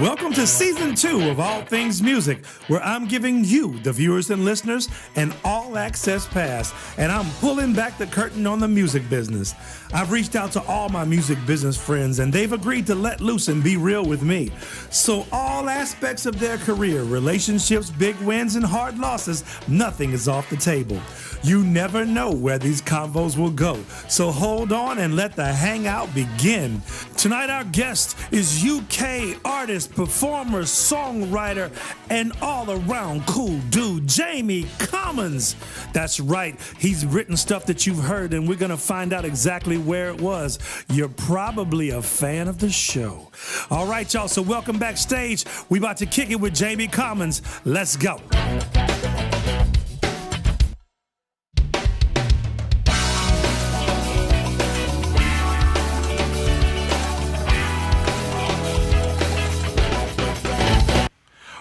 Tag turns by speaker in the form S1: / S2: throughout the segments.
S1: Welcome to Season 2 of All Things Music, where I'm giving you, the viewers and listeners, an all-access pass, and I'm pulling back the curtain on the music business. I've reached out to all my music business friends, and they've agreed to let loose and be real with me. So all aspects of their career, relationships, big wins, and hard losses, nothing is off the table. You never know where these convos will go, so hold on and let the hangout begin. Tonight our guest is UK artist, performer, songwriter, and all-around cool dude, Jamie Commons. That's right, he's written stuff that you've heard, and we're gonna find out exactly where it was. You're probably a fan of the show. All right, y'all, so welcome backstage. We about to kick it with Jamie Commons. Let's go.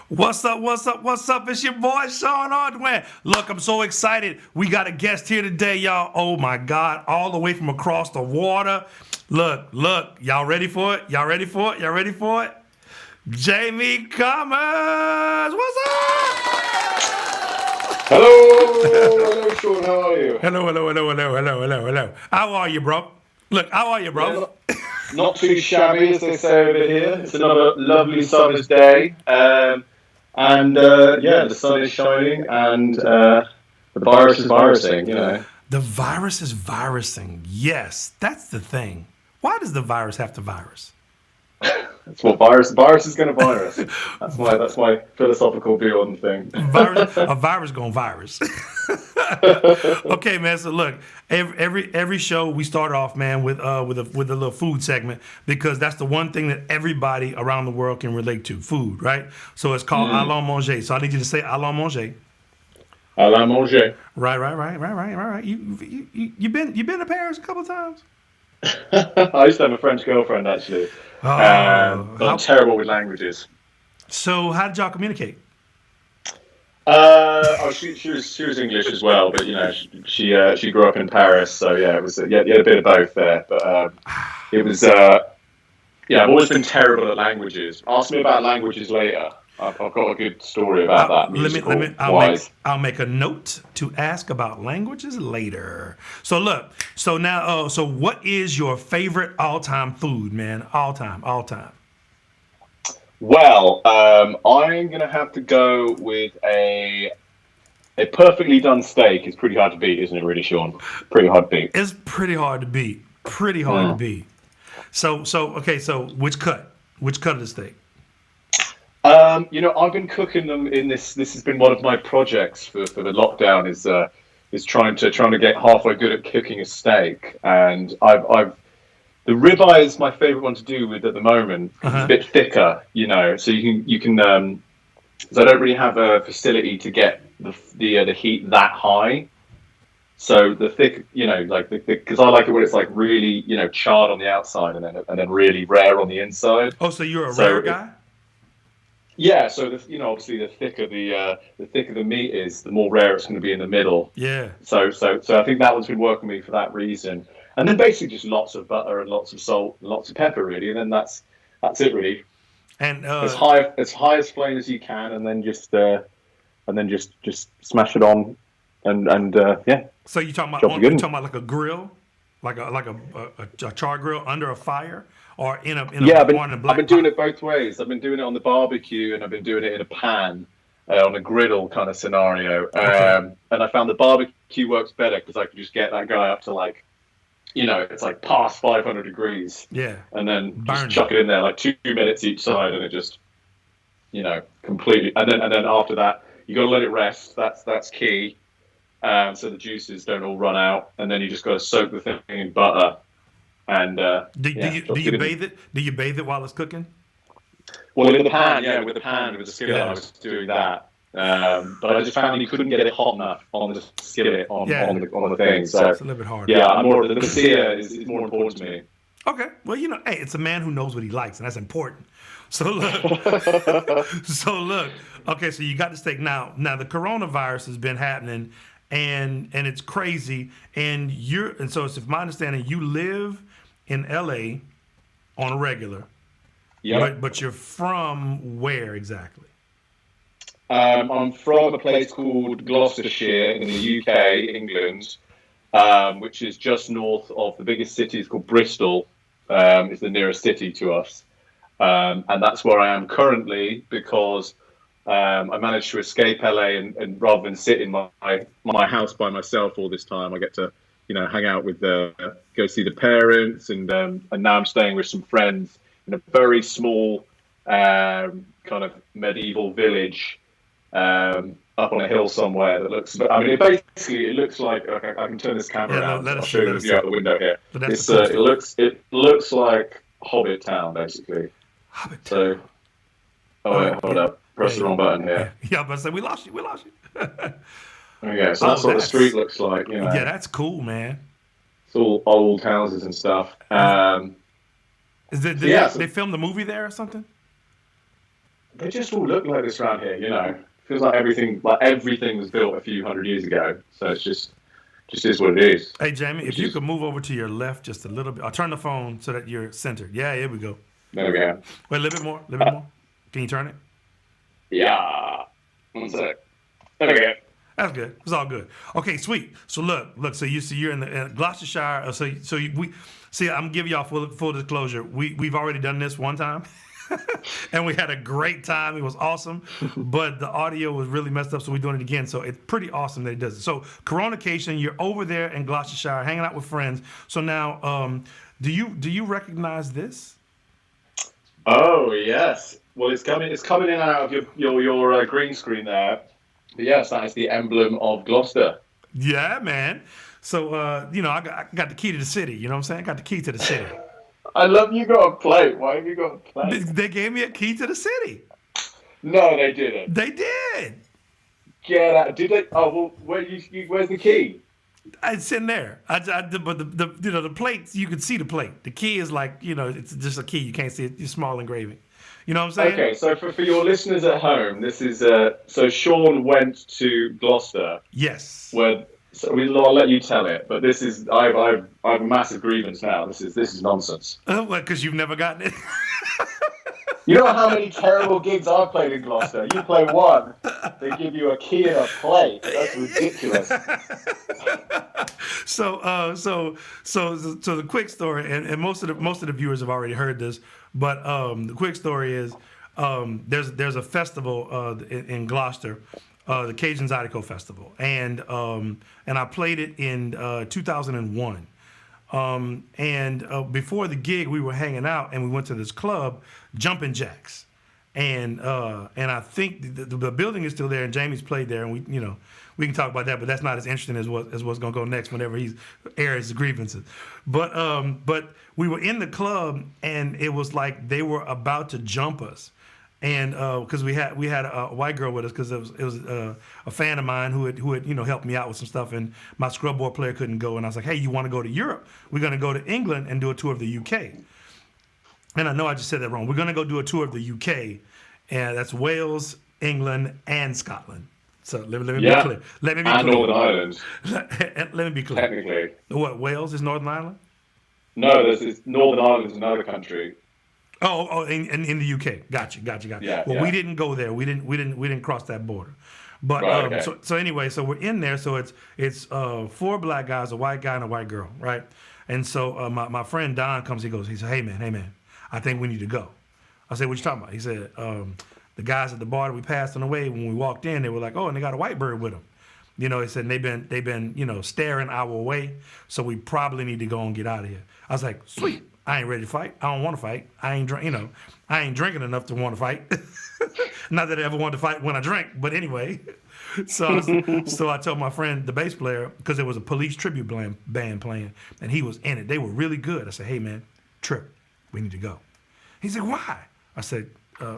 S1: What's up, what's up, what's up? It's your boy, Sean Hardware. Look, I'm so excited. We got a guest here today, y'all. Oh, my God. All the way from across the water. Look. Y'all ready for it? Y'all ready for it? Jamie Commons. What's up?
S2: Hello, Sean. How are you?
S1: Hello. How are you, bro? Look, how are you, bro?
S2: Yeah, not too shabby, as they say over here. It's another lovely summer's day. The sun is shining, and the virus is virusing, you know.
S1: The virus is virusing. Yes, that's the thing. Why does the virus have to virus?
S2: That's what virus is going to virus. That's my philosophical view on the thing.
S1: A virus going virus. Okay, man. So look, every show we start off, man, with a little food segment, because that's the one thing that everybody around the world can relate to: food, right? So it's called à la manger. So I need you to say à la manger.
S2: À la manger.
S1: Right. You been to Paris a couple of times?
S2: I used to have a French girlfriend, actually. But I'm terrible with languages.
S1: So how did y'all communicate?
S2: She was English as well, but you know she grew up in Paris, so yeah, it was you had a bit of both there. But it was I've always been terrible at languages. Ask me about languages later. I've got a good story about that.
S1: I'll make a note to ask about languages later. So look, so now, so what is your favorite all-time food, man? All time.
S2: Well, I'm gonna have to go with a perfectly done steak. Is pretty hard to beat, isn't it? Really, Sean? Pretty hard to beat.
S1: It's pretty hard to beat. To beat. So okay. So which cut? Which cut of the steak?
S2: I've been cooking them in this. This has been one of my projects for the lockdown. Is trying to get halfway good at cooking a steak, and the ribeye is my favorite one to do with at the moment. It's a bit thicker, so you can. Because I don't really have a facility to get the heat that high. So the thick, because I like it when it's like really, charred on the outside and then really rare on the inside.
S1: Oh, so you're a rare guy?
S2: Yeah, so obviously the thicker the meat is, the more rare it's going to be in the middle.
S1: Yeah.
S2: So I think that one's been working me for that reason. And then basically just lots of butter and lots of salt and lots of pepper, really, and then that's it, really.
S1: And
S2: as high as flame as you can, and then just smash it on, and yeah.
S1: So you talking about like a grill, like a char grill under a fire? Or in a
S2: I've been doing it both ways. I've been doing it on the barbecue, and I've been doing it in a pan on a griddle kind of scenario. Okay. And I found the barbecue works better because I can just get that guy up to it's like past 500 degrees.
S1: Yeah.
S2: And then just chuck it in there like 2 minutes each side, and it just completely. And then after that, you got to let it rest. That's key. So the juices don't all run out, and then you just got to soak the thing in butter. And
S1: do you bathe it? Do you bathe it while it's cooking?
S2: Well, in the pan, with the skillet, I was doing that. But I just found you couldn't get it hot enough on the skillet on the thing. So
S1: it's a little bit hard.
S2: Yeah, the sear is more important to me.
S1: Okay, well, hey, it's a man who knows what he likes, and that's important. So look, okay, so you got the steak now. Now the coronavirus has been happening, and it's crazy. And so it's my understanding you live in LA on a regular,
S2: Yep.
S1: But you're from where exactly?
S2: I'm from a place called Gloucestershire in the UK, England, which is just north of the biggest city. It's called Bristol. Is the nearest city to us, and that's where I am currently because I managed to escape LA, and rather than sit in my house by myself all this time, I get to hang out with go see the parents, and now I'm staying with some friends in a very small kind of medieval village up on a hill somewhere that looks. I mean, it looks like I can turn this camera around.
S1: Let
S2: I'll
S1: us
S2: show
S1: see,
S2: you the view out the window here.
S1: But that's
S2: It's
S1: the cool stuff.
S2: it looks like Hobbit Town basically.
S1: Hobbit
S2: So, wait, hold up, press the wrong button here.
S1: Yeah, but I said we lost you. We lost you.
S2: Okay, so that's what the street looks like.
S1: Yeah, that's cool, man.
S2: It's all old houses and stuff.
S1: They filmed the movie there or something?
S2: They just all look like this around here. Feels like everything was built a few hundred years ago. So it's just is what it is.
S1: Hey, Jamie, if you could move over to your left just a little bit. I'll turn the phone so that you're centered. Yeah, here we go.
S2: There we go.
S1: Wait, a little bit more. A little bit more. Can you turn it?
S2: Yeah. One sec. There we go.
S1: That's good. It's all good. Okay, sweet. So look. So you're in Gloucestershire. I'm giving y'all full disclosure. We've already done this one time. And we had a great time. It was awesome, but the audio was really messed up, so we're doing it again. So it's pretty awesome that he does it. So Coronacation, you're over there in Gloucestershire, hanging out with friends. So now, do you recognize this?
S2: Oh yes. Well, it's coming in and out of your green screen there. But yes, that is the emblem of Gloucester.
S1: Yeah, man. So I got the key to the city. You know what I'm saying? I got the key to the city.
S2: I love you got a plate. Why have you got a plate?
S1: They gave me a key to the city.
S2: No, they didn't.
S1: They did.
S2: Get out. Did they? Oh, well, where's the key?
S1: It's in there. But the plate, you can see the plate. The key is like, it's just a key. You can't see it. It's small engraving. You know what I'm saying?
S2: Okay, so for your listeners at home, this is so Sean went to Gloucester.
S1: Yes.
S2: I'll let you tell it, but this is I have a massive grievance now. This is nonsense.
S1: Because you've never gotten it.
S2: You know how many terrible gigs I've played in Gloucester? You play one, they give you a key and a plate. That's ridiculous.
S1: So the quick story, and most of the viewers have already heard this, but the quick story is there's a festival in Gloucester. The Cajun Zydeco Festival, and I played it in 2001. Before the gig, we were hanging out, and we went to this club, Jumpin' Jacks, and I think the building is still there, and Jamie's played there, and we can talk about that, but that's not as interesting as what's going to go next whenever he airs his grievances. But we were in the club, and it was like they were about to jump us. And because we had a white girl with us, because it was a fan of mine who had helped me out with some stuff, and my scrub board player couldn't go, and I was like, hey, you want to go to Europe? We're going to go to England and do a tour of the UK. And I know I just said that wrong. We're going to go do a tour of the UK, and that's Wales, England, and Scotland. So let me be clear. Let me be clear.
S2: And Northern Ireland.
S1: Let me be clear.
S2: Technically.
S1: What, Wales is Northern Ireland?
S2: No, Northern Ireland is another country.
S1: Oh, in the UK. Gotcha.
S2: Yeah,
S1: well, we didn't go there. We didn't cross that border. But
S2: right, okay.
S1: so anyway, so we're in there. So it's 4 black guys, a white guy, and a white girl, right? And so my friend Don comes. He said, hey man, I think we need to go. I said, what you talking about? He said, the guys at the bar that we passed on the way, when we walked in, they were like, oh, and they got a white bird with them. He said they've been staring our way, so we probably need to go and get out of here. I was like, sweet. I ain't ready to fight. I don't want to fight. I ain't drinking enough to want to fight. Not that I ever wanted to fight when I drink, but anyway. So I told my friend, the bass player, because there was a Police tribute band playing, and he was in it. They were really good. I said, hey man, Trip, we need to go. He said, why? I said,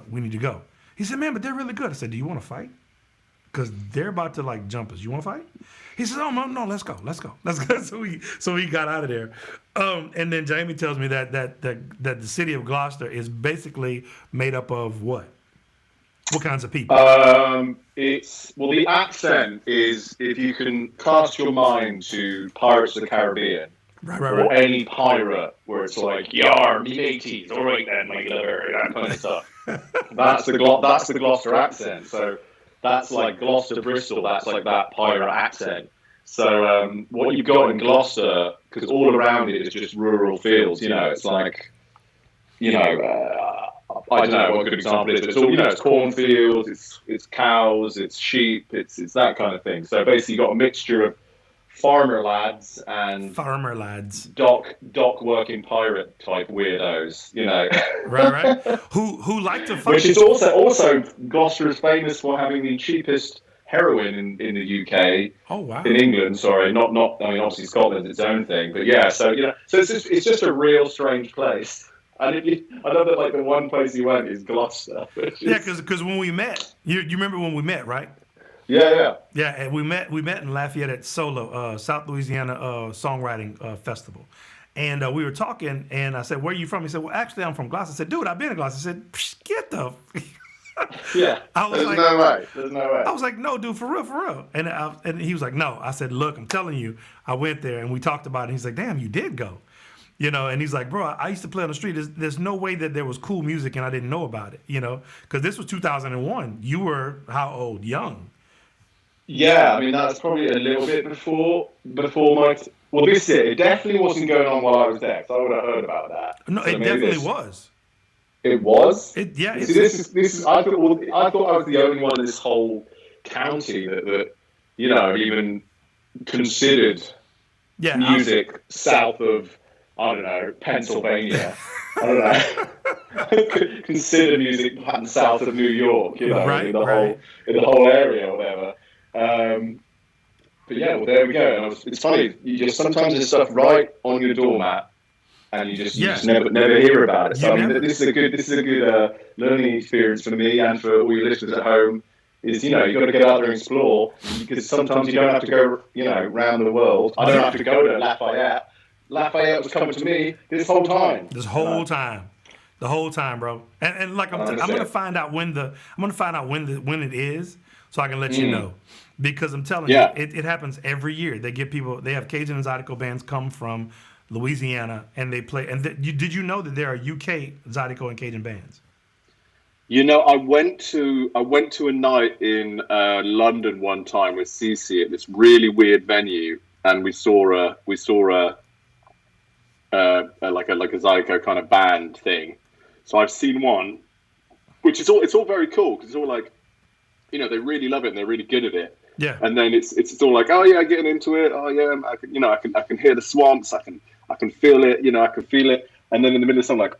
S1: we need to go. He said, man, but they're really good. I said, do you want to fight? Because they're about to like jump us. You want to fight? He said, oh no, let's go. So we got out of there. And then Jamie tells me that the city of Gloucester is basically made up of what? What kinds of people?
S2: The accent is, if you can cast your mind to Pirates of the Caribbean, or any pirate where it's like, "Yar, me mateys, all right then, my lover," that kind of stuff. That's the Gloucester accent. So that's like Gloucester, Bristol. That's like that pirate accent. So what you've got in Gloucester, because all around it is just rural fields. It's like, I don't know what a good example is, but it's all, it's cornfields, it's cows, it's sheep, it's that kind of thing. So basically, you got a mixture of farmer lads and dock working pirate type weirdos,
S1: right. Who like to fight.
S2: Which is also Gloucester is famous for having the cheapest heroin in the UK.
S1: Oh wow.
S2: In England, sorry, not. I mean, obviously Scotland's its own thing, but yeah. So so it's just a real strange place. And I know that like the one place you went is Gloucester.
S1: Yeah, because when we met, you remember when we met, right?
S2: Yeah.
S1: Yeah, and we met in Lafayette at Solo, South Louisiana Songwriting Festival. And we were talking, and I said, "Where are you from?" He said, "Well, actually, I'm from Gloucester." I said, "Dude, I've been in Gloucester." I said, "Get the..."
S2: Yeah, there's no way.
S1: I was like, "No, dude, for real." And he was like, "No." I said, "Look, I'm telling you, I went there, and we talked about it." And he's like, "Damn, you did go." And he's like, "Bro, I used to play on the street. There's no way that there was cool music and I didn't know about it, because this was 2001. You were how old? Young.
S2: Yeah, I mean, that's probably a little bit before my... Well, this year, it definitely wasn't going on while I was there, because I would have heard about that.
S1: No, so it definitely was.
S2: It was?
S1: Yeah.
S2: See, this is. I thought I was the only one in this whole county that even considered music south of, I don't know, Pennsylvania. I don't know. Consider music pattern south of New York, in the whole area or whatever. But yeah, well, there we go. And it's funny. You just sometimes there's stuff right on your doormat, and you just never hear about it. So I mean, this is a good learning experience for me and for all your listeners at home. Is you got to get out there and explore, because sometimes you don't have to go around the world. I don't have to go to Lafayette. Lafayette was coming to me this whole time. The whole time, bro. And like I'm gonna find out when it is, so I can let you know, because I'm telling you, it happens every year. They have Cajun and Zydeco bands come from Louisiana and they play. And did you know that there are UK Zydeco and Cajun bands?
S3: I went to a night in London one time with Cece at this really weird venue, and we saw a Zydeco kind of band thing. So I've seen one, which is it's all very cool, because it's all like, they really love it and they're really good at it.
S1: Yeah.
S3: And then it's all like, oh yeah, getting into it. Oh yeah, I can hear the swamps. I can feel it. I can feel it. And then in the middle of the song, like,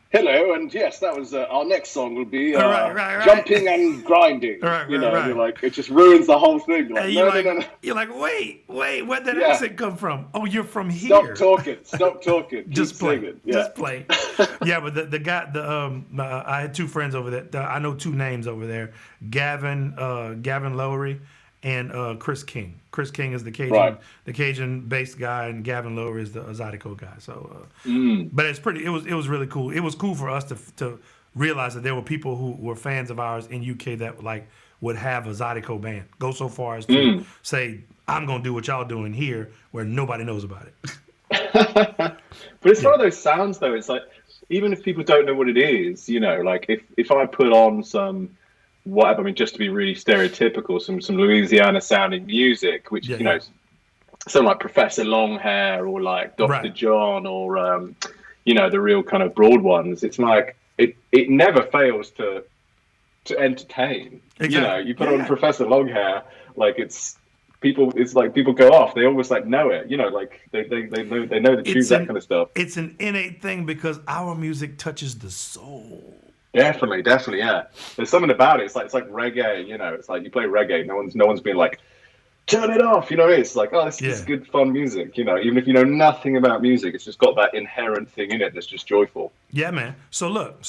S3: hello, and yes, that was our next song will be Jumping and Grinding. You're like, it just ruins the whole thing. Like, no.
S1: You're like, wait, where'd that accent come from? Oh, you're from here.
S3: Stop talking.
S1: Just play.
S3: Singing.
S1: Just play. Yeah, but the guy, I had two friends over there. I know two names over there: Gavin Lowry and Chris King. Chris King is the Cajun based guy, and Gavin Lowry is the Zydeco guy. So, but it's pretty. It was really cool. It was cool for us to realize that there were people who were fans of ours in UK that would have a Zydeco band. Go so far as to say, "I'm gonna do what y'all doing here, where nobody knows about it."
S2: But it's one of those sounds, though. It's like, even if people don't know what it is, like if I put on some whatever, I mean, just to be really stereotypical, some Louisiana sounding music, which something like Professor Longhair or like Dr. John or the real kind of broad ones. It's like it never fails to entertain.
S1: Exactly.
S2: You put on Professor Longhair, like it's like people go off. They always know it. Like they know the truth, that kind of stuff.
S1: It's an innate thing because our music touches the soul.
S2: Definitely, yeah. There's something about it. It's like reggae. It's like you play reggae. No one's been like, turn it off. It's like, oh, this is good fun music. Even if you know nothing about music, it's just got that inherent thing in it that's just joyful.
S1: Yeah, man. So look,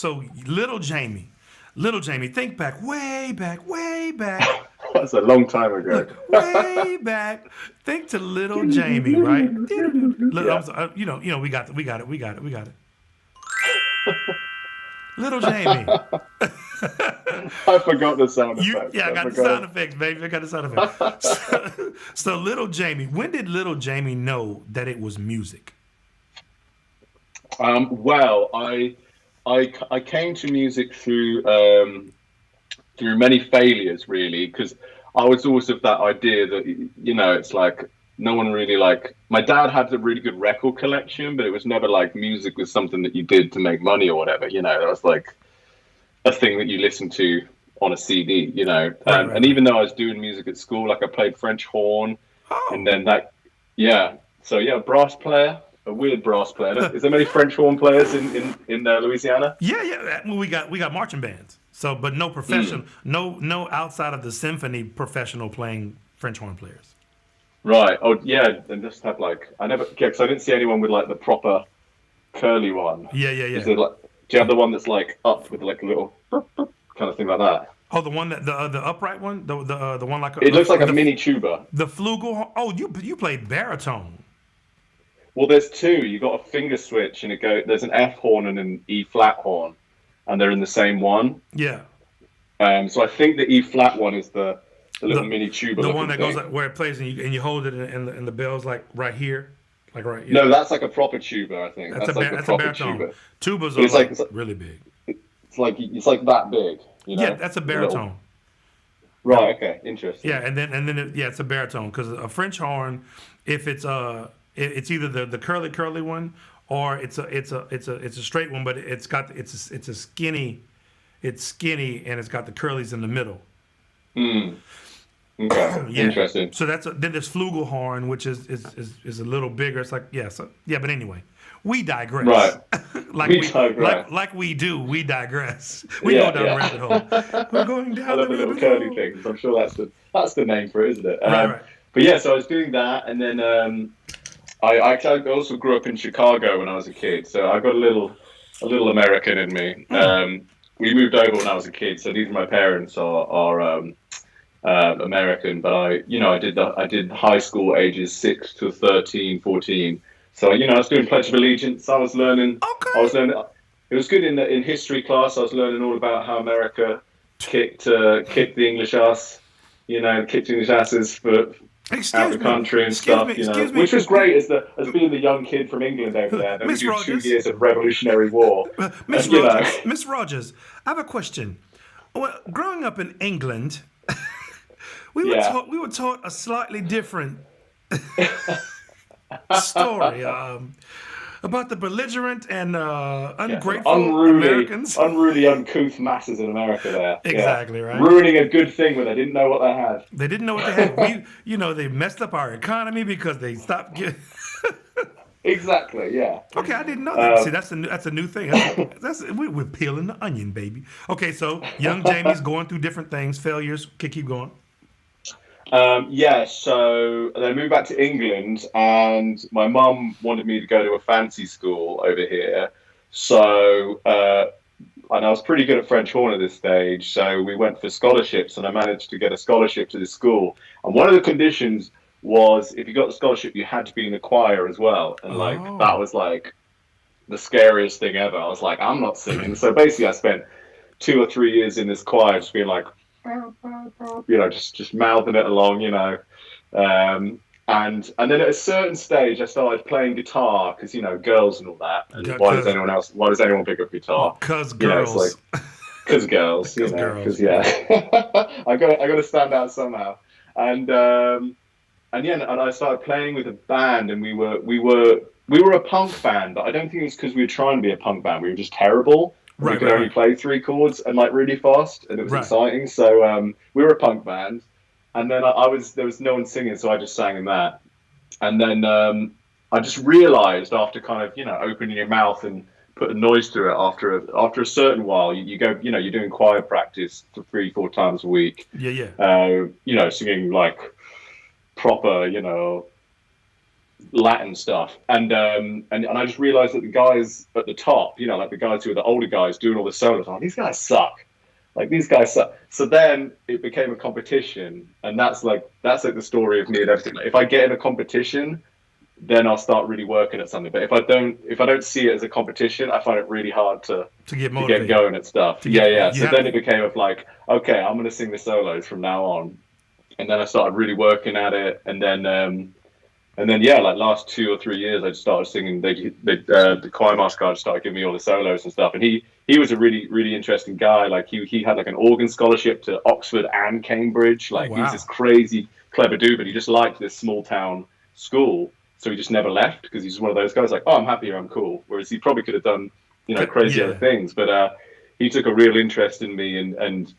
S1: little Jamie, think back, way back.
S2: That's a long time ago.
S1: Look, way back. Think to little Jamie, right? Look, we got it. Little Jamie.
S3: I forgot the sound effects.
S1: I got the sound effects, baby. I got the sound effects. So Little Jamie, when did Little Jamie know that it was music?
S3: Well, I came to music through many failures, really, because I was always of that idea that, it's like no one really like. My dad had a really good record collection, but it was never like music was something that you did to make money or whatever. That was like a thing that you listened to on a CD.
S1: Right.
S3: And even though I was doing music at school, like I played French horn, and then brass player. A weird brass player. Is there many French horn players in Louisiana?
S1: Yeah. Well, we got marching bands. So, but no professional, no outside of the symphony professional playing French horn players.
S3: Right. Oh, yeah. And just have because I didn't see anyone with like the proper curly one.
S1: Yeah.
S3: Is there, do you have the one that's like up with like a little kind of thing like that?
S1: Oh, the one that the upright one, the one like
S3: it looks like a mini tuba.
S1: The flugel. Oh, you played baritone.
S3: Well, there's two. You got a finger switch, and there's an F horn and an E flat horn, and they're in the same one.
S1: Yeah.
S3: So I think the E flat one is the little mini tuba.
S1: The one that goes like where it plays, and you hold it, and the bell's like right here, like right. Yeah.
S3: No, that's like a proper tuba. I think that's like a proper
S1: baritone.
S3: Tuba.
S1: Tubas are like really big.
S3: It's like that big.
S1: Yeah, that's a baritone.
S3: Right. Okay. Interesting.
S1: Yeah, and then it's a baritone, because a French horn, if it's it's either the curly one, or it's a straight one, but it's skinny and it's got the curlies in the middle.
S3: Okay. Yeah. Interesting.
S1: So then there's flugelhorn, which is a little bigger. It's like but anyway, we digress.
S3: Right.
S1: like we do. We digress. We go down the rabbit hole. We're going down the
S3: little
S1: rabbit
S3: curly
S1: hole.
S3: things. I'm sure that's the name for it, isn't it?
S1: Right.
S3: But yeah, so I was doing that, and then I also grew up in Chicago when I was a kid, so I got a little American in me. We moved over when I was a kid, so neither of my parents are American, but I did high school ages 6 to 13, 14. So I was doing Pledge of Allegiance. I was learning.
S1: Okay.
S3: It was good in history class. I was learning all about how America kicked the English ass. Kicked the English asses for out the country and stuff. Which was great as being the young kid from England over there. Then we do 2 years of Revolutionary War.
S1: Miss Rogers, I have a question. Well, growing up in England, we were taught a slightly different story about the belligerent and ungrateful Americans.
S3: Unruly, uncouth masses in America there.
S1: Exactly, right.
S3: Ruining a good thing when they didn't know what they had.
S1: They didn't know what they had. They messed up our economy because they stopped getting...
S3: Exactly, yeah.
S1: Okay, I didn't know that. See, that's a new thing. We're peeling the onion, baby. Okay, so young Jamie's going through different things, failures. Keep going.
S3: So then I moved back to England, and my mum wanted me to go to a fancy school over here. So, and I was pretty good at French horn at this stage, so we went for scholarships, and I managed to get a scholarship to this school. And one of the conditions was if you got the scholarship, you had to be in the choir as well. And that was like the scariest thing ever. I was like, I'm not singing. So basically I spent 2 or 3 years in this choir just being like, just mouthing it along, and then at a certain stage I started playing guitar because girls and all that. And why does anyone pick up guitar?
S1: Because girls.
S3: Because girls, because I got to stand out somehow. And I started playing with a band, and we were a punk band, but I don't think it was because we were trying to be a punk band. We were just terrible. We could only play 3 chords and really fast, and it was exciting. So we were a punk band, and then there was no one singing, so I just sang in that. And then I just realised after kind of opening your mouth and put a noise through it after a certain while, you go you're doing choir practice for 3-4 times a week. Singing like proper Latin stuff, and I just realized that the guys at the top, like the guys who are the older guys doing all the solos, these guys suck. So then it became a competition, and that's like the story of me and everything. Like, if I get in a competition,
S2: then I'll start really working at something. But if I don't see it as a competition, I find it really hard to
S1: get
S2: get going at stuff. Yeah. So then
S1: to,
S2: it became of like, okay, I'm going to sing the solos from now on. And then I started really working at it. And then yeah, like last 2 or 3 years, I just started singing. The choir master guy started giving me all the solos and stuff. And he was a really, really interesting guy. Like he had like an organ scholarship to Oxford and Cambridge. Like he was this crazy clever dude, but he just liked this small town school. So he just never left because he's one of those guys like, oh, I'm happy here, I'm cool. Whereas he probably could have done, crazy other things. But he took a real interest in me and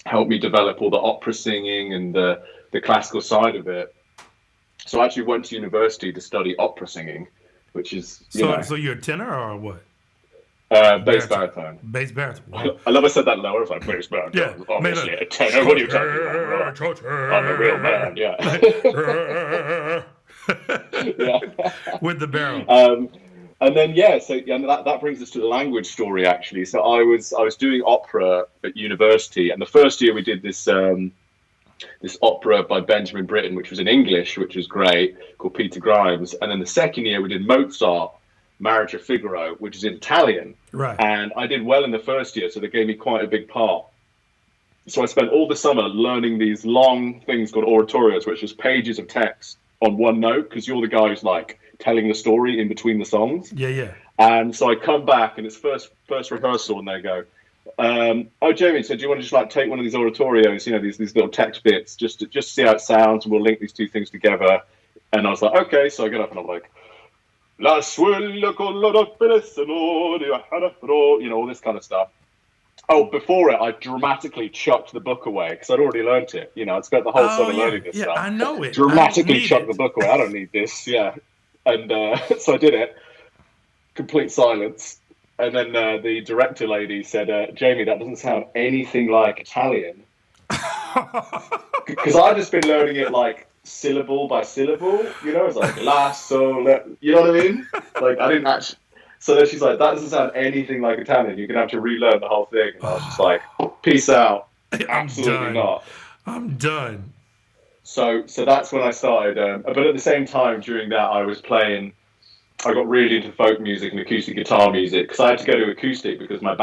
S2: helped me develop all the opera singing and the classical side of it. So I actually went to university to study opera singing, which is,
S1: So you're a tenor or what?
S2: Bass baritone.
S1: Bass baritone. Wow.
S2: I love I said that lower. I was like, bass baritone.
S1: Yeah.
S2: Obviously a tenor. What are you talking about? I'm a real man, yeah. Yeah.
S1: With the barrel.
S2: And then that brings us to the language story actually. So I was doing opera at university, and the first year we did this opera by Benjamin Britten, which was in English, which was great, called Peter Grimes. And then the second year we did Mozart, Marriage of Figaro, which is in Italian.
S1: Right.
S2: And I did well in the first year, so they gave me quite a big part. So I spent all the summer learning these long things called oratorios, which is pages of text on one note, because you're the guy who's like telling the story in between the songs.
S1: Yeah.
S2: And so I come back and it's first rehearsal, and they go, oh, Jamie, so do you want to just like take one of these oratorios, these little text bits, just to see how it sounds, and we'll link these two things together. And I was like, okay. So I get up and I'm like, La suella con la all this kind of stuff. Oh, before it, I dramatically chucked the book away because I'd already learnt it. I'd spent the whole summer learning this stuff.
S1: I know it.
S2: Dramatically chucked the book away. I don't need this. Yeah. And so I did it. Complete silence. And then the director lady said, Jamie, that doesn't sound anything like Italian. Because I'd just been learning it like syllable by syllable. It's like la, so, la, you know what I mean? Like I didn't actually. So then she's like, that doesn't sound anything like Italian. You're going to have to relearn the whole thing. And I was just like, peace out. Absolutely not.
S1: I'm done.
S2: So that's when I started. But at the same time, during that, I got really into folk music and acoustic guitar music because I had to go to acoustic because my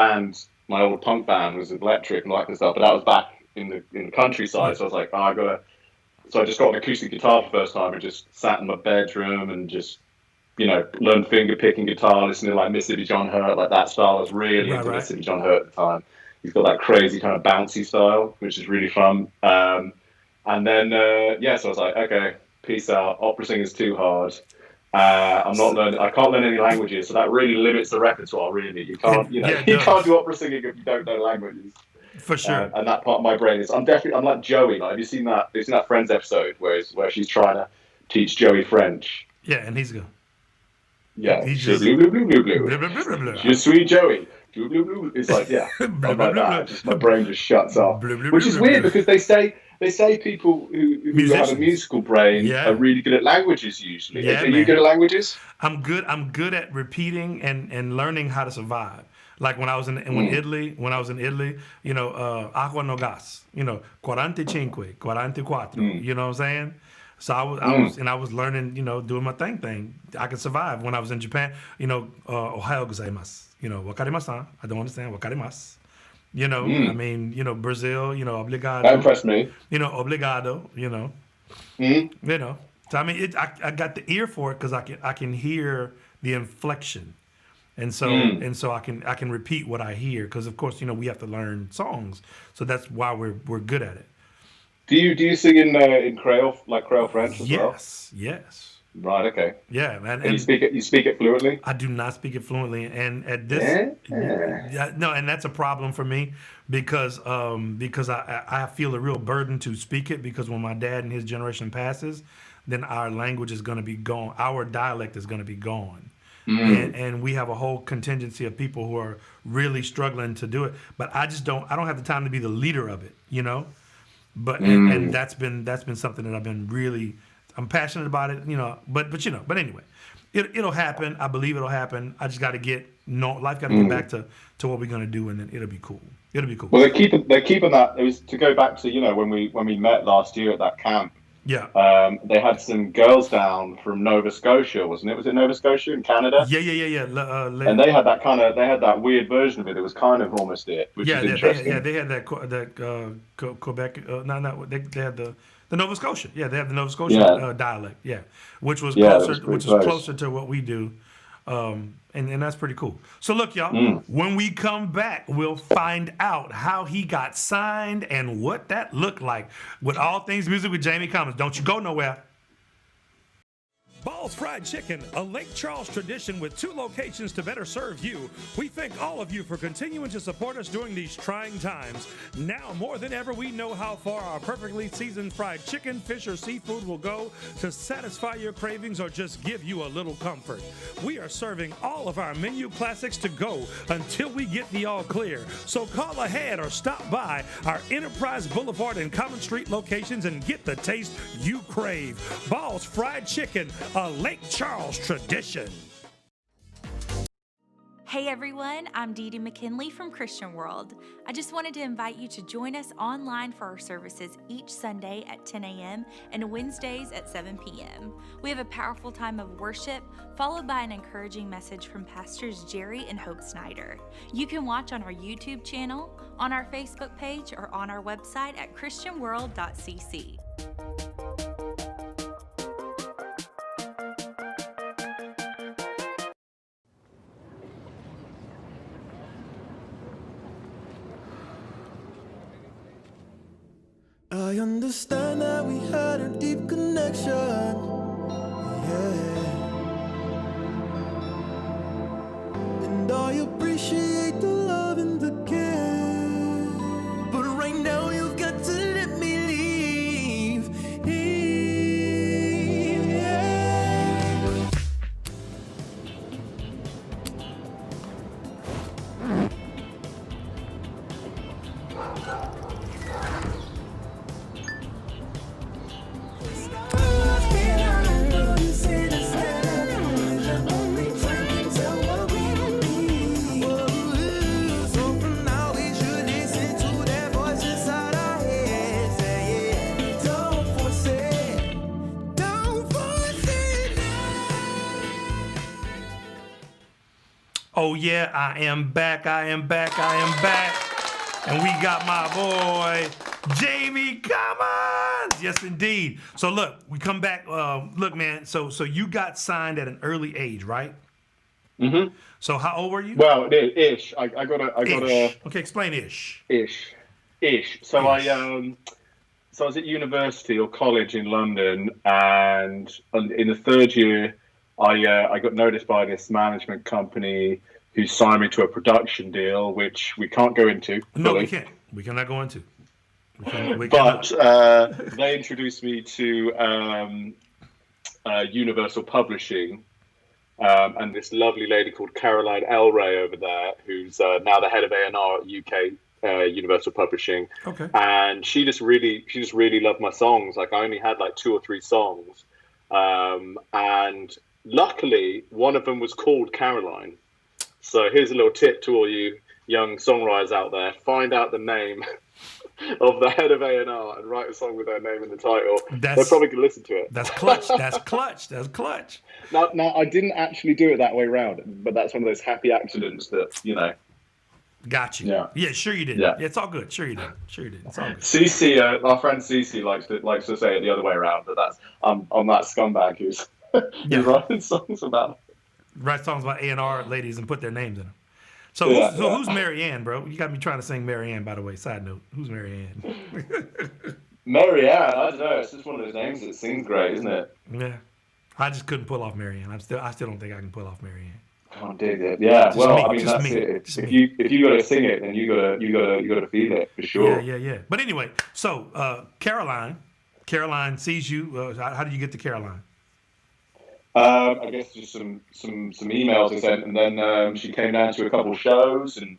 S2: old punk band was electric and all that kind of stuff. But that was back in the countryside. So I was like, So I just got an acoustic guitar for the first time and just sat in my bedroom and just, learned finger picking guitar, listening to like Mississippi John Hurt, like that style. I was really into Mississippi John Hurt at the time. He's got that crazy kind of bouncy style, which is really fun. And then, so I was like, okay, peace out. Opera singing is too hard. I can't learn any languages, so that really limits the repertoire. Really, you can't, you can't do opera singing if you don't know languages.
S1: For sure.
S2: And that part of my brain is, I'm like Joey. Like, have you seen that Friends episode where she's trying to teach Joey French?
S1: Yeah, and he's good.
S2: Yeah,
S1: he's just
S2: blue, blue, blue, blue. Je suis Joey. Blue, blue, blue. It's like, yeah, I'm like that. My brain just shuts off, which is weird because they say people who have a musical brain are really good at languages usually.
S1: Yeah,
S2: are you good at languages?
S1: I'm good at repeating and learning how to survive. Like when I was in Italy, agua no gas, 45, 44, you know what I'm saying? So I was learning, doing my thing. I could survive. When I was in Japan, ohayo gozaimasu, wakarimasu, I don't understand, wakarimasu. I mean, Brazil, obrigado.
S2: That impressed me.
S1: Obrigado, So I mean, I got the ear for it because I can hear the inflection. And so I can repeat what I hear because of course we have to learn songs, so that's why we're good at it.
S2: Do you sing in Creole, like Creole French as well?
S1: Yes.
S2: Right. Okay.
S1: Yeah, man.
S2: And you speak it fluently?
S1: I do not speak it fluently, and at this, no, and that's a problem for me because I feel a real burden to speak it because when my dad and his generation passes, then our language is going to be gone. Our dialect is going to be gone. And we have a whole contingency of people who are really struggling to do it. But I don't have the time to be the leader of it, But and that's been something that I've been I'm passionate about it, But anyway, it'll happen. I believe it'll happen. I just got to life got to get back to what we're gonna do, and then it'll be cool. It'll be cool.
S2: Well, they're keeping that. It was to go back to when we met last year at that camp. They had some girls down from Nova Scotia, wasn't it? Was it Nova Scotia in Canada?
S1: Yeah.
S2: And they had that weird version of it. It was kind of almost it, which is interesting.
S1: They had that Quebec. They had the Nova Scotia. Yeah, they have the Nova Scotia dialect. Yeah, which was closer to what we do. And that's pretty cool. So look, y'all, when we come back, we'll find out how he got signed and what that looked like with All Things Music with Jamie Cummins. Don't you go nowhere. Ball's Fried Chicken, a Lake Charles tradition with 2 locations to better serve you. We thank all of you for continuing to support us during these trying times. Now, more than ever, we know how far our perfectly seasoned fried chicken, fish, or seafood will go to satisfy your cravings or just give you a little comfort. We are serving all of our menu classics to go until we get the all clear. So call ahead or stop by our Enterprise Boulevard and Common Street locations and get the taste you crave. Ball's Fried Chicken, a Lake Charles tradition.
S4: Hey everyone, I'm Dee Dee McKinley from Christian World. I just wanted to invite you to join us online for our services each Sunday at 10 a.m. and Wednesdays at 7 p.m. We have a powerful time of worship, followed by an encouraging message from Pastors Jerry and Hope Snyder. You can watch on our YouTube channel, on our Facebook page, or on our website at christianworld.cc.
S5: I understand that we had a deep connection, yeah. And I appreciate the love and the care. But right now you've got to let me leave, yeah.
S1: Oh yeah, I am back. And we got my boy, Jamie Cummins. Yes, indeed. So look, we come back. Look, man, so you got signed at an early age, right?
S2: Mm-hmm.
S1: So how old were you?
S2: Well, ish. I got a.
S1: Okay, explain ish.
S2: Ish. So I was at university or college in London, and in the third year, I got noticed by this management company who signed me to a production deal, which we can't go into.
S1: No, we can't. We cannot go into.
S2: But they introduced me to Universal Publishing, and this lovely lady called Caroline Elray over there, who's now the head of A&R at UK Universal Publishing.
S1: Okay.
S2: And she just really loved my songs. Like I only had like 2 or 3 songs, and luckily one of them was called Caroline. So here's a little tip to all you young songwriters out there: find out the name of the head of A&R and write a song with their name in the title. They're probably going to listen to it.
S1: That's clutch. That's clutch.
S2: Now, I didn't actually do it that way around, but that's one of those happy accidents that, you know.
S1: Got you. Yeah, sure you did. Yeah, it's all good. Sure you did. It's all good.
S2: Cece, our friend Cece likes to say it the other way around, but that's on that scumbag who's writing songs about
S1: A&R ladies and put their names in them. So who's Mary Ann, bro? You got me trying to sing Mary Ann, by the way. Side note, who's Mary Ann?
S2: Mary Ann, I don't know. It's just one of those names that sings great, isn't it?
S1: Yeah, I just couldn't pull off Mary Ann. I still don't think I can pull off Mary Ann.
S2: Can't dig it. Yeah, I mean that's it. If you got to sing it, then you got to feel it for sure.
S1: Yeah. But anyway, so Caroline sees you. How did you get to Caroline?
S2: I guess just some emails I sent, and then she came down to a couple of shows, and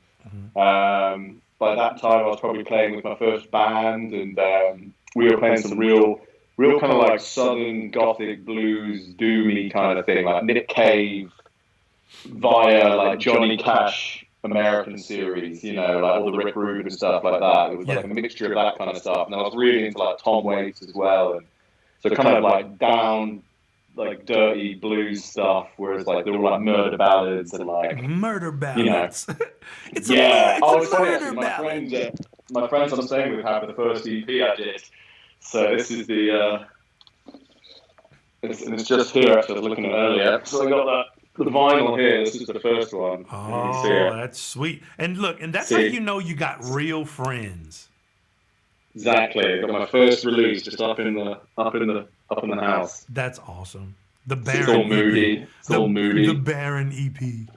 S2: by that time I was probably playing with my first band, and we were playing some real kind of like southern gothic blues doomy kind of thing, like Nick Cave via like Johnny Cash American series, you know, like all the Rick Rubin stuff like that. It was like a mixture of that kind of stuff, and I was really into like Tom Waits as well, and So kind of like down, like dirty blues stuff, whereas like they're all like murder ballads and like
S1: Murder ballads. It's
S2: yeah.
S1: a
S2: It's funny
S1: murder
S2: actually.
S1: ballad.
S2: My friends I'm staying with have the first EP I did. So this is the it's just here actually. I was looking at it earlier. So I got the vinyl here. This is the first one.
S1: Oh, that's sweet. And look, and that's how you know you got real friends.
S2: Exactly. I got my first release just up in the house.
S1: That's awesome. The Baron
S2: It's all moody.
S1: EP.
S2: It's all moody.
S1: The Baron EP.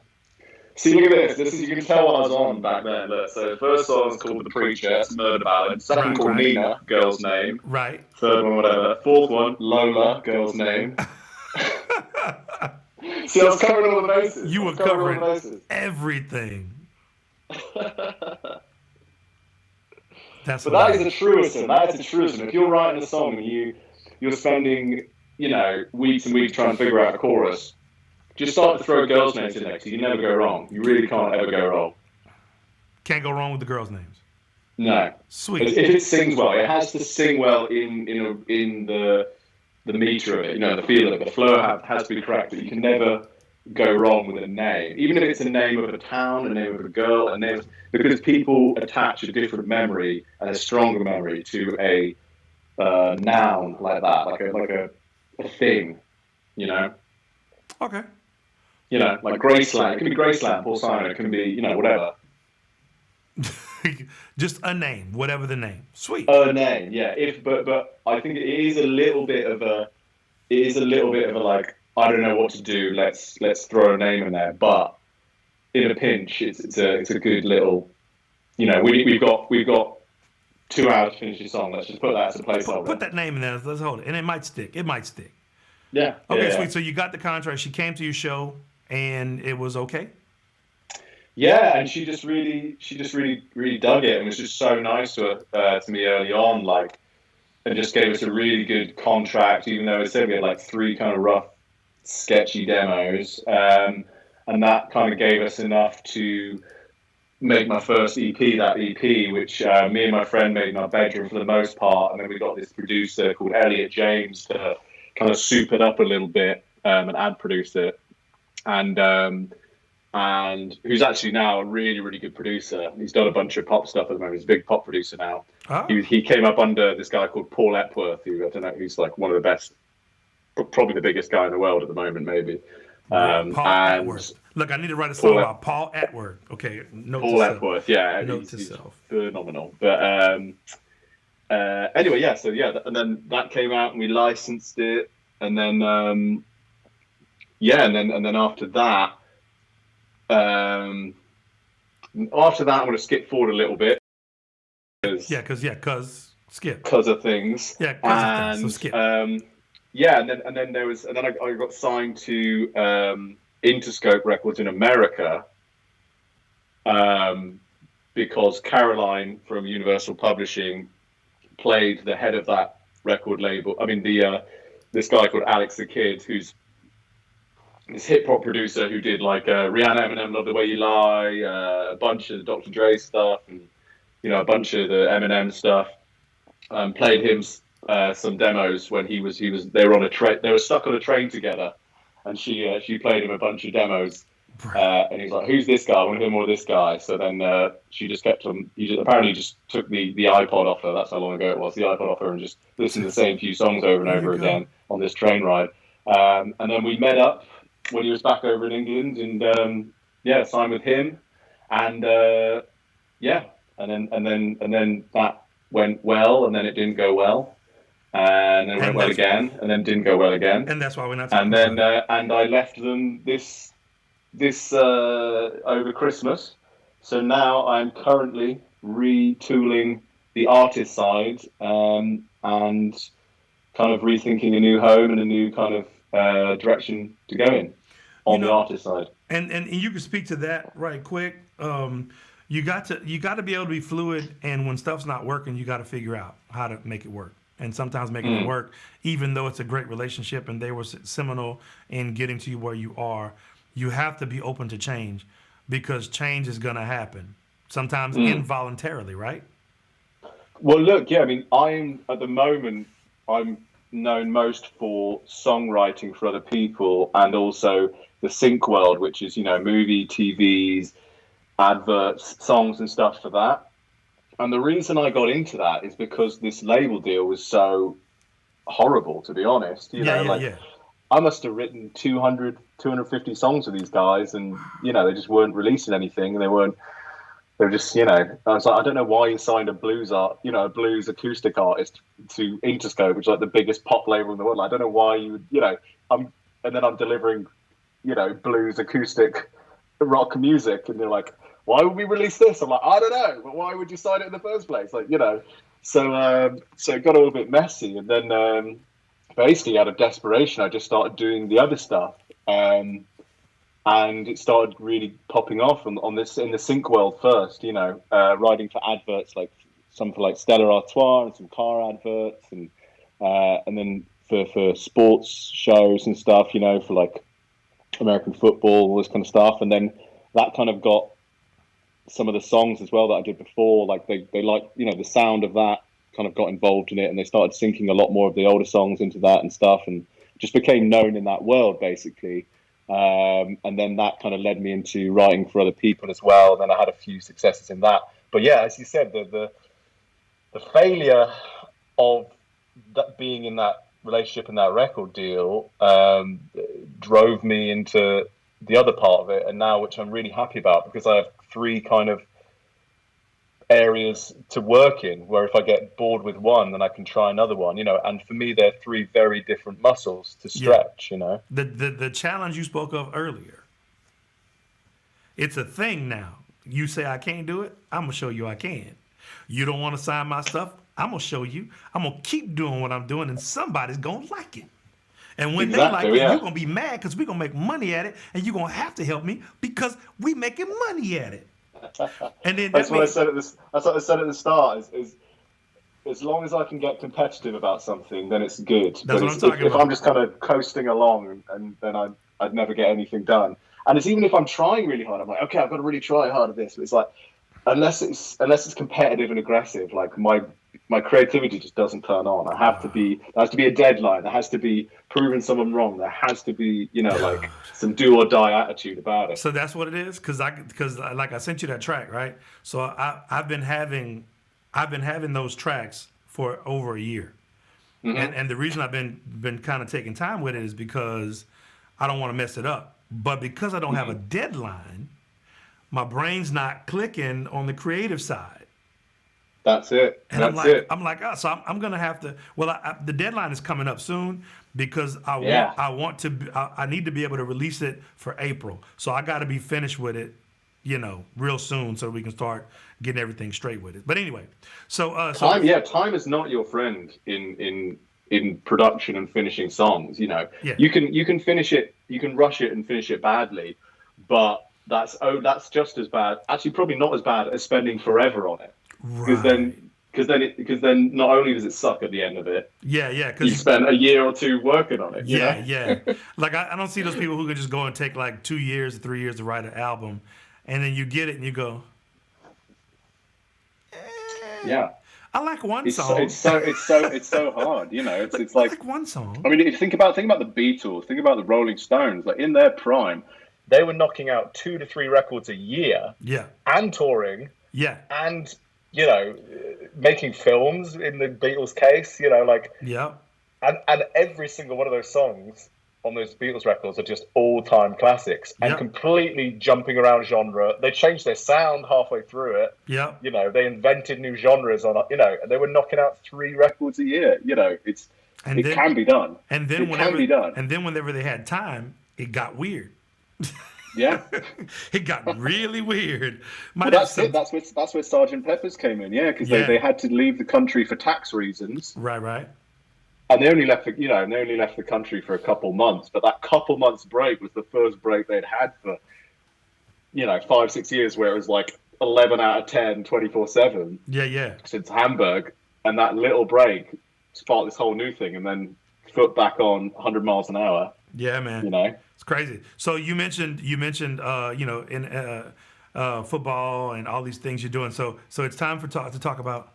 S2: See, look at this. You can tell what I was on back then. Look, so the first song's called The Preacher, it's a murder ballad. Second called Nina, girl's name.
S1: Right.
S2: Third one, whatever. Fourth one, Lola, girl's name. See, I was covering all the bases.
S1: You were covering everything. That's
S2: But that is a truism. That is a truism. If you're writing a song and you're spending, weeks and weeks trying to figure out a chorus, just start to throw girls' names in there because you never go wrong. You really can't ever go wrong.
S1: Can't go wrong with the girls' names.
S2: No.
S1: Sweet.
S2: If it sings well, it has to sing well in the meter of it, the feel of it. The flow has to be correct, but you can never go wrong with a name. Even if it's a name of a town, a name of a girl, because people attach a different memory and a stronger memory to a noun like that, like a thing,
S1: Okay.
S2: Like Graceland. It can be Graceland, Paul Simon. It can be, whatever.
S1: Just a name, whatever the name. Sweet.
S2: A name, yeah. But I think it is a little bit of a like, I don't know what to do. Let's throw a name in there. But in a pinch, it's a good little. We've got 2 hours to finish the song. Let's just put that as a placeholder.
S1: Put that name in there. Let's hold it, and it might stick.
S2: Yeah.
S1: Okay,
S2: yeah.
S1: sweet. So you got the contract. She came to your show, and it was okay.
S2: Yeah, and she just really dug it, and was just so nice to me early on, like, and just gave us a really good contract. Even though I said we had like 3 kind of rough, sketchy demos, and that kind of gave us enough to make my first EP. That EP, which me and my friend made in our bedroom for the most part, and then we got this producer called Elliot James to kind of soup it up a little bit and ad produce it, and who's actually now a really, really good producer. He's done a bunch of pop stuff at the moment. He's a big pop producer now.
S1: Oh.
S2: He came up under this guy called Paul Epworth, who I don't know, who's like one of the best, probably the biggest guy in the world at the moment, maybe.
S1: Paul Atworth. Look, I need to write a song about Paul Atworth. Okay,
S2: Paul Epworth, yeah, he's phenomenal. But anyway, yeah. So yeah, and then that came out, and we licensed it, and then and then after that. After that, I'm going to skip forward a little bit.
S1: Cause skip.
S2: Because of things.
S1: Yeah, because of things. So skip.
S2: And then I got signed to Interscope Records in America, because Caroline from Universal Publishing played the head of that record label. I mean, this guy called Alex the Kid, who's this hip hop producer who did like Rihanna, Eminem, Love the Way You Lie, a bunch of the Dr. Dre stuff, and a bunch of the Eminem stuff. Played him some demos when they were on a train. They were stuck on a train together, and she played him a bunch of demos. And he's like, "Who's this guy? I want to hear more of this guy." So then she just kept him. He apparently just took the iPod off her. That's how long ago it was. The iPod off her, and just listened to the same few songs over and over again on this train ride. And then we met up when he was back over in England, and signed with him, and and then that went well, and then it didn't go well, and then it went well again, and then didn't go well again,
S1: and that's why we're not talking
S2: and then and I left them this over Christmas, so now I'm currently retooling the artist side, and kind of rethinking a new home and a new kind of direction to go in on the artist side.
S1: And you can speak to that right quick. You got to be able to be fluid, and when stuff's not working, you got to figure out how to make it work. And sometimes making it work, even though it's a great relationship and they were seminal in getting to you where you are, you have to be open to change, because change is going to happen. Sometimes involuntarily, right?
S2: Well, look, yeah, I mean, I'm at the moment, I'm known most for songwriting for other people, and also the sync world, which is, movie, TVs, adverts, songs and stuff for that. And the reason I got into that is because this label deal was so horrible, to be honest.
S1: Yeah.
S2: I must have written 200, 250 songs for these guys, and they just weren't releasing anything, and they were just, I was like, I don't know why you signed a blues acoustic artist to Interscope, which is like the biggest pop label in the world. I don't know why and then I'm delivering, blues acoustic rock music, and they're like, why would we release this? I'm like, I don't know, but why would you sign it in the first place? So it got a little bit messy, and then basically out of desperation, I just started doing the other stuff. And it started really popping off on this in the sync world first, writing for adverts, like some for like Stella Artois and some car adverts, and then for sports shows and stuff, for like American football, all this kind of stuff. And then that kind of got some of the songs as well that I did before, like they like, the sound of that kind of got involved in it, and they started syncing a lot more of the older songs into that and stuff, and just became known in that world basically. And then that kind of led me into writing for other people as well. Then I had a few successes in that. But yeah, as you said, the failure of that being in that relationship and that record deal drove me into the other part of it, and now, which I'm really happy about, because I have 3 kind of areas to work in, where if I get bored with one, then I can try another one, and for me, they're 3 very different muscles to stretch.
S1: The challenge you spoke of earlier, it's a thing now. You say I can't do it, I'm gonna show you I can. You don't want to sign my stuff, I'm gonna show you. I'm gonna keep doing what I'm doing, and somebody's gonna like it. And when they like it, you're gonna be mad because we're gonna make money at it, and you're gonna have to help me because we making money at it. And then
S2: that's what I said at the start. Is as long as I can get competitive about something, then it's good.
S1: That's what I'm talking about.
S2: If I'm just kind of coasting along, and then I'd never get anything done. And it's even if I'm trying really hard, I'm like, okay, I've got to really try hard at this. But it's like, unless it's competitive and aggressive, like my creativity just doesn't turn on. There has to be a deadline. There has to be proving someone wrong. There has to be, like some do or die attitude about it.
S1: So that's what it is. Because like I sent you that track, right? So I've been having those tracks for over a year, and the reason I've been kind of taking time with it is because I don't want to mess it up. But because I don't have a deadline, my brain's not clicking on the creative side.
S2: That's it.
S1: And I'm like, so I'm gonna have to. Well, the deadline is coming up soon because I need to be able to release it for April. So I got to be finished with it, real soon, so we can start getting everything straight with it. But anyway,
S2: time is not your friend in production and finishing songs. You can finish it, you can rush it and finish it badly, but that's just as bad. Actually, probably not as bad as spending forever on it. Because then not only does it suck at the end of it, because you spent a year or 2 working on it.
S1: Yeah. Like I don't see those people who can just go and take like 2 years or 3 years to write an album, and then you get it and you go,
S2: yeah.
S1: I like one song.
S2: It's so hard. It's like
S1: one song.
S2: I mean, if you think about the Beatles, think about the Rolling Stones. Like in their prime, they were knocking out 2 to 3 records a year.
S1: Yeah.
S2: And touring.
S1: Yeah.
S2: And making films in the Beatles case,
S1: yeah,
S2: and every single one of those songs on those Beatles records are just all-time classics and completely jumping around genre. They changed their sound halfway through it.
S1: Yeah,
S2: they invented new genres and they were knocking out 3 records a year. It can be done.
S1: And then whenever they had time, it got weird.
S2: Yeah,
S3: it got really weird.
S2: Well, that's it. That's where Sergeant Pepper's came in. Yeah, because they had to leave the country for tax reasons.
S1: Right.
S2: And they only left the country for a couple months. But that couple months break was the first break they'd had for 5-6 years, where it was like 11 out of 10, 24/7.
S1: Yeah.
S2: Since Hamburg, and that little break sparked this whole new thing, and then foot back on 100 miles an hour.
S1: Yeah, man. It's crazy. So you mentioned in football and all these things you're doing. So it's time to talk about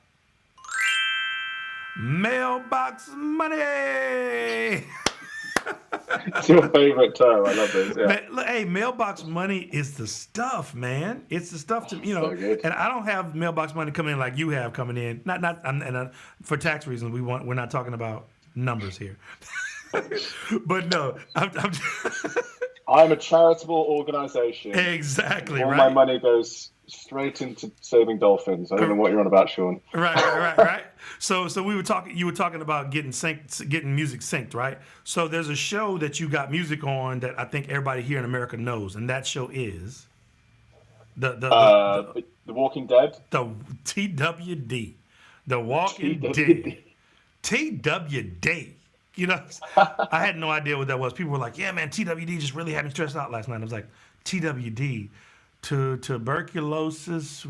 S1: Mailbox money.
S3: It's your favorite term. I love this. Yeah.
S1: Hey, mailbox money is the stuff, man. It's the stuff to
S3: So good.
S1: And I don't have mailbox money coming in like you have coming in. For tax reasons, we're not talking about numbers here. But no,
S3: I'm a charitable organization.
S1: Exactly.
S3: All
S1: right.
S3: my money goes straight into saving dolphins. I don't know what you're on about, Sean.
S1: Right. So we were talking. You were talking about getting music synced, right? So there's a show that you got music on that I think everybody here in America knows, and that show is
S3: The Walking Dead.
S1: the TWD, The Walking
S3: TWD.
S1: Dead, TWD. I had no idea what that was. People were like, "Yeah, man, TWD just really had me stressed out last night." I was like, "TWD, tuberculosis."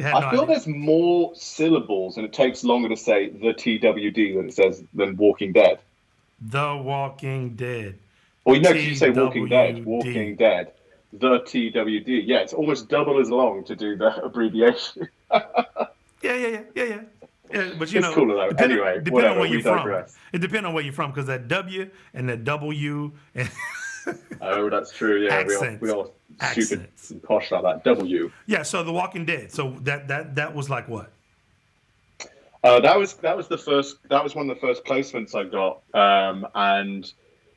S3: I feel there's more syllables and it takes longer to say the TWD than Walking Dead.
S1: The Walking Dead.
S3: Or you say Walking Dead,
S1: TWD.
S3: Walking Dead, the TWD. Yeah, it's almost double as long to do the abbreviation.
S1: Yeah. But
S3: It's cooler though. Anyway,
S1: depending
S3: whatever,
S1: on where
S3: we
S1: you're
S3: digress.
S1: from. It depends on where you're from, because that W and that W and
S3: Oh, that's true. Yeah,
S1: Accents.
S3: we are stupid
S1: Accents.
S3: and posh like that. W.
S1: yeah. So The Walking Dead. So that was like what?
S3: That was one of the first placements I got, and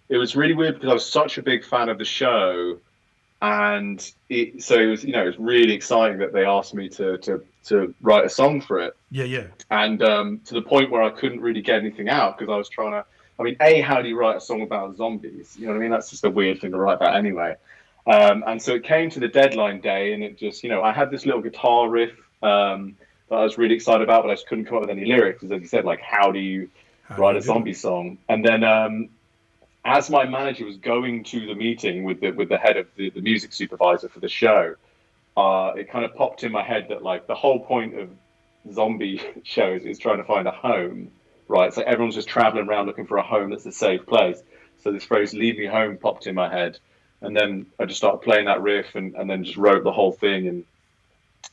S3: it was really weird because I was such a big fan of the show, and it was really exciting that they asked me to write a song for it,
S1: Yeah.
S3: and to the point where I couldn't really get anything out because I was trying to. I mean, how do you write a song about zombies? You know what I mean? That's just a weird thing to write about anyway. And so it came to the deadline day, and it just, I had this little guitar riff that I was really excited about, but I just couldn't come up with any lyrics. Because as you said, like, how do you write a zombie song? And then as my manager was going to the meeting with the head of the music supervisor for the show, it kind of popped in my head that, like, the whole point of zombie shows is trying to find a home. Right, so everyone's just traveling around looking for a home that's a safe place. So this phrase "leave me home" popped in my head, and then I just started playing that riff, and then just wrote the whole thing,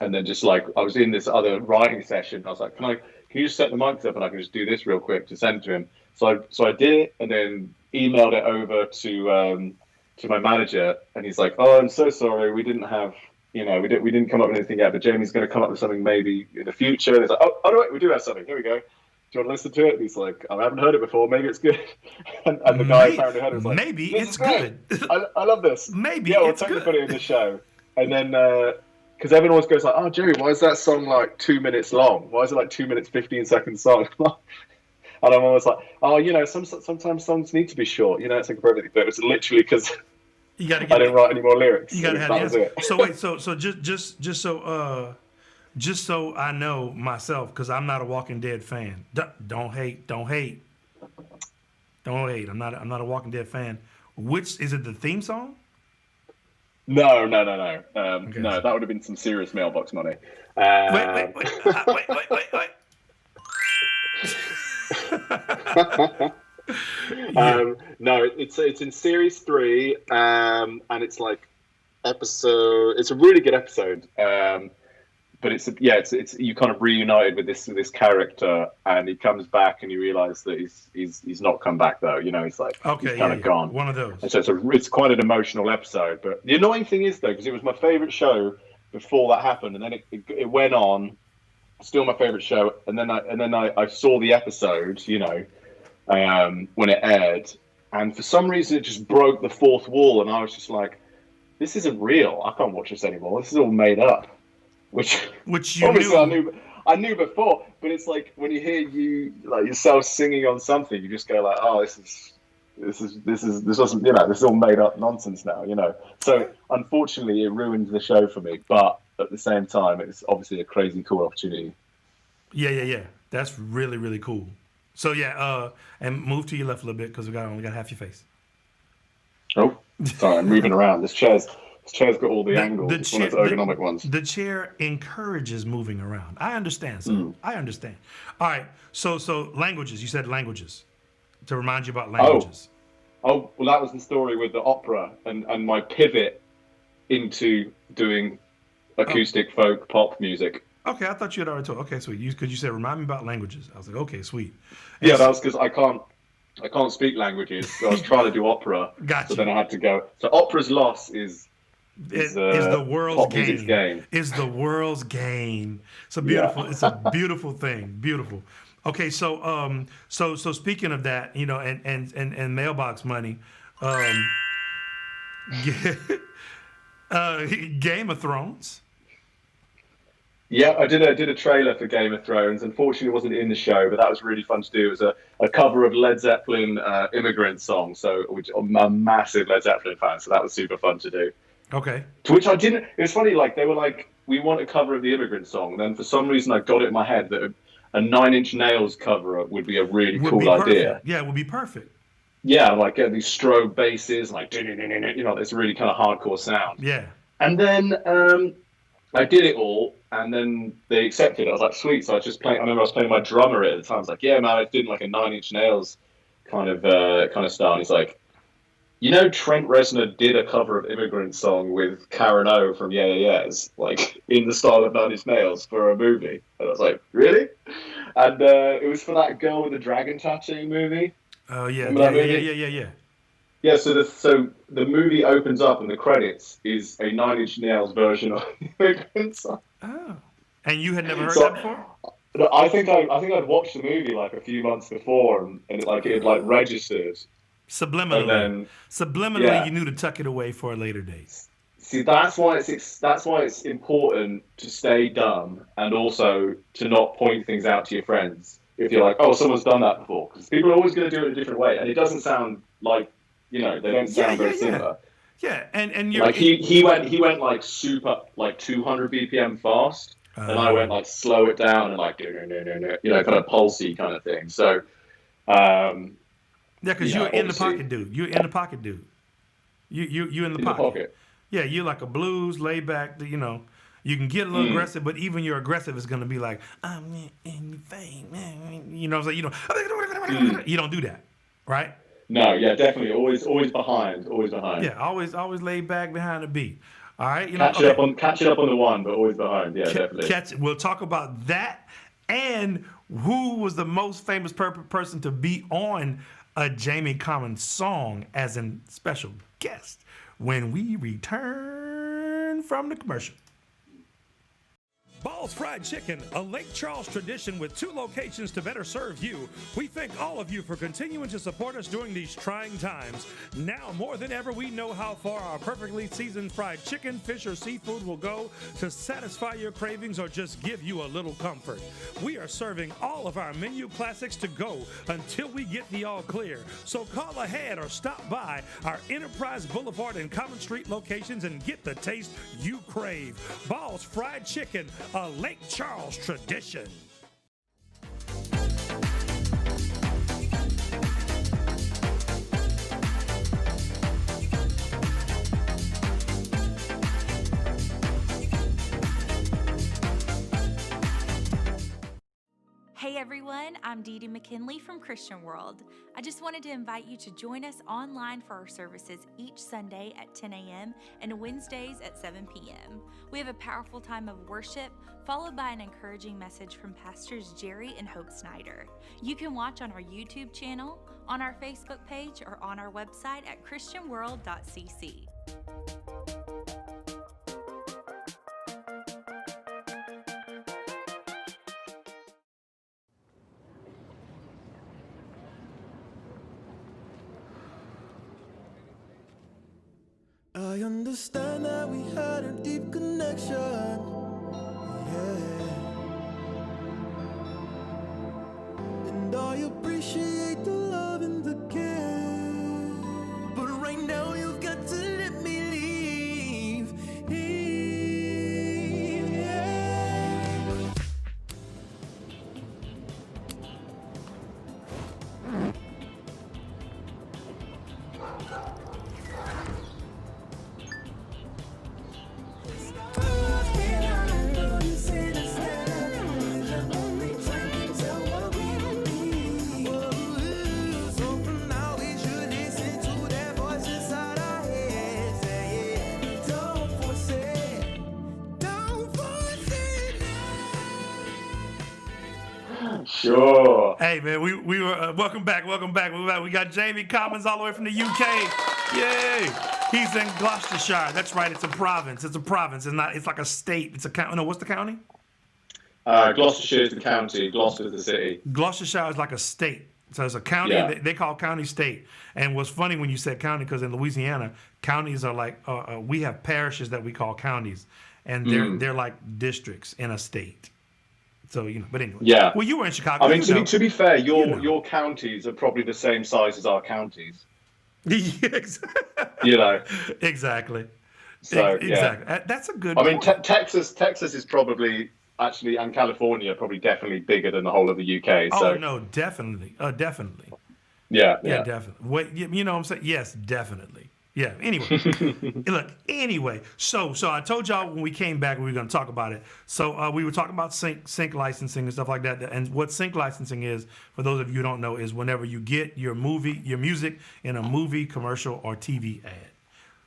S3: and then just like I was in this other writing session. I was like, can you just set the mics up and I can just do this real quick to send to him? So I did it, and then emailed it over to my manager, and he's like, "Oh, I'm so sorry, we didn't have." We didn't come up with anything yet, but Jamie's going to come up with something maybe in the future. And it's like, oh no, wait, we do have something. Here we go. Do you want to listen to it? And he's like, I haven't heard it before. Maybe it's good. and the guy apparently heard it. Was like,
S1: maybe it's good.
S3: I love this.
S1: Maybe
S3: we'll
S1: it's
S3: totally
S1: good.
S3: put it in the show. And then, because everyone always goes like, oh, Jerry, why is that song like 2 minutes long? Why is it like 2 minutes, 15 seconds song? And I'm always like, oh, sometimes songs need to be short. It's like everything. But it was literally because I didn't write any more lyrics.
S1: You gotta have
S3: that was
S1: the
S3: it.
S1: answer. So wait, so just so I know myself, because I'm not a Walking Dead fan. Don't hate. I'm not a Walking Dead fan. Which is it? The theme song?
S3: No. No, that would have been some serious mailbox money.
S1: Wait.
S3: No, it's in series 3, and it's like episode. It's a really good episode. But it's you kind of reunited with this character, and he comes back, and you realise that he's not come back though. He's like he's kind of gone.
S1: One of those.
S3: And so it's quite an emotional episode. But the annoying thing is though, because it was my favourite show before that happened, and then it went on, still my favourite show, and then I saw the episode, when it aired, and for some reason it just broke the fourth wall, and I was just like, this isn't real. I can't watch this anymore. This is all made up. Which
S1: you
S3: obviously
S1: knew.
S3: I knew before, but it's like when you hear yourself singing on something, you just go like, oh, this doesn't, this is all made up nonsense now, So unfortunately, it ruined the show for me. But at the same time, it's obviously a crazy cool opportunity.
S1: Yeah. That's really, really cool. So and move to your left a little bit because we only got half your face.
S3: Oh, sorry, I'm moving around. This chair's got all the angles. It's one of those ergonomic ones.
S1: The chair encourages moving around. I understand. So I understand. All right. So languages. You said languages. To remind you about languages.
S3: Oh, well, that was the story with the opera and my pivot into doing acoustic folk pop music.
S1: Okay, I thought you had already told. Okay, sweet. Because you said remind me about languages. I was like, okay, sweet.
S2: Yeah, that was because I can't speak languages. So I was trying to do opera.
S1: Gotcha.
S2: So then I had to go. So opera's loss is
S1: the world's
S2: pop music's gain.
S1: Is the world's gain. It's a beautiful.
S2: Yeah.
S1: It's a beautiful thing. Beautiful. Okay, so so speaking of that, you know, and mailbox money, Game of Thrones.
S2: Yeah, I did a trailer for Game of Thrones. Unfortunately, it wasn't in the show, but that was really fun to do. It was a cover of Led Zeppelin "Immigrant Song," which I'm a massive Led Zeppelin fan, so that was super fun to do.
S1: Okay.
S2: To which I didn't. It was funny. Like they were like, "We want a cover of the Immigrant Song." And then for some reason, I got it in my head that a Nine Inch Nails cover would be a really cool idea.
S1: Yeah, it would be perfect.
S2: Yeah, like get these strobe basses, like you know, this really kind of hardcore sound.
S1: Yeah.
S2: And then I did it all, and then they accepted it. I was like, sweet. So I was just playing. I remember I was playing my drummer at the time. I was like, yeah, man, I did like a Nine Inch Nails kind of style. And he's like, you know, Trent Reznor did a cover of "Immigrant Song" with Karen O from Yeah Yeah Yeahs, like in the style of Nine Inch Nails for a movie. And I was like, really? And it was for that Girl with the Dragon Tattoo movie.
S1: Oh yeah, yeah.
S2: Yeah, so the movie opens up and the credits is a Nine Inch Nails version of Immigrant Song.
S1: Oh, and you had never heard that before?
S2: I think I'd watched the movie like a few months before, and it had registered.
S1: Subliminally,
S2: yeah.
S1: You knew to tuck it away for a later date.
S2: See, that's why it's important to stay dumb and also to not point things out to your friends if you're like, oh, someone's done that before, because people are always going to do it a different way, and it doesn't sound like, you know, they don't sound very similar.
S1: Yeah, and you're
S2: like he went like super like 200 BPM fast, and I went like slow it down and like you know, kind of pulsy kind of thing. So
S1: yeah, because you're in the pocket dude. You're in the pocket dude. You in the pocket. Yeah, you're like a blues laid back. You know, you can get a little aggressive, but even your aggressive is going to be like, I'm in your face, you know. So you don't do that, right?
S2: No, yeah, definitely. Always behind.
S1: Yeah, always laid back behind the beat. All right,
S2: catch it up on the one, but always behind. Yeah, definitely.
S1: We'll talk about that and who was the most famous person to be on a Jamie Commons song as a special guest when we return from the commercial. Ball's Fried Chicken, a Lake Charles tradition with 2 locations to better serve you. We thank all of you for continuing to support us during these trying times. Now, more than ever, we know how far our perfectly seasoned fried chicken, fish, or seafood will go to satisfy your cravings or just give you a little comfort. We are serving all of our menu classics to go until we get the all clear. So call ahead or stop by our Enterprise Boulevard and Common Street locations and get the taste you crave. Ball's Fried Chicken, a Lake Charles tradition.
S4: Hey everyone, I'm Dee Dee McKinley from Christian World. I just wanted to invite you to join us online for our services each Sunday at 10 a.m. and Wednesdays at 7 p.m. We have a powerful time of worship, followed by an encouraging message from Pastors Jerry and Hope Snyder. You can watch on our YouTube channel, on our Facebook page, or on our website at christianworld.cc.
S5: I understand that we had a deep connection, yeah. And I appreciate the love and the care. But right now you've got to let me leave, yeah.
S2: Sure.
S1: Hey man, we were welcome back. We got Jamie Commons all the way from the UK. Yay! He's in Gloucestershire. That's right. It's a province. It's not. It's like a state. It's a county. No, what's the county?
S2: Gloucestershire is the county. Gloucester is the city.
S1: Gloucestershire is like a state. So it's a county.
S2: Yeah.
S1: They call county state. And what's funny when you said county, because in Louisiana, counties are like we have parishes that we call counties, and they're like districts in a state. So but anyway.
S2: Yeah.
S1: Well, you were in Chicago.
S2: I mean, to be fair, your counties are probably the same size as our counties.
S1: Exactly.
S2: So
S1: exactly.
S2: Yeah.
S1: That's a good.
S2: I mean, Texas is probably actually, and California probably definitely bigger than the whole of the UK. So.
S1: Oh no, definitely.
S2: Yeah.
S1: Definitely. What you know what I'm saying? Yes, definitely. Yeah. Anyway, look. Anyway, so I told y'all when we came back we were going to talk about it. So we were talking about sync licensing and stuff like that. And what sync licensing is, for those of you who don't know, is whenever you get your music in a movie, commercial, or TV ad.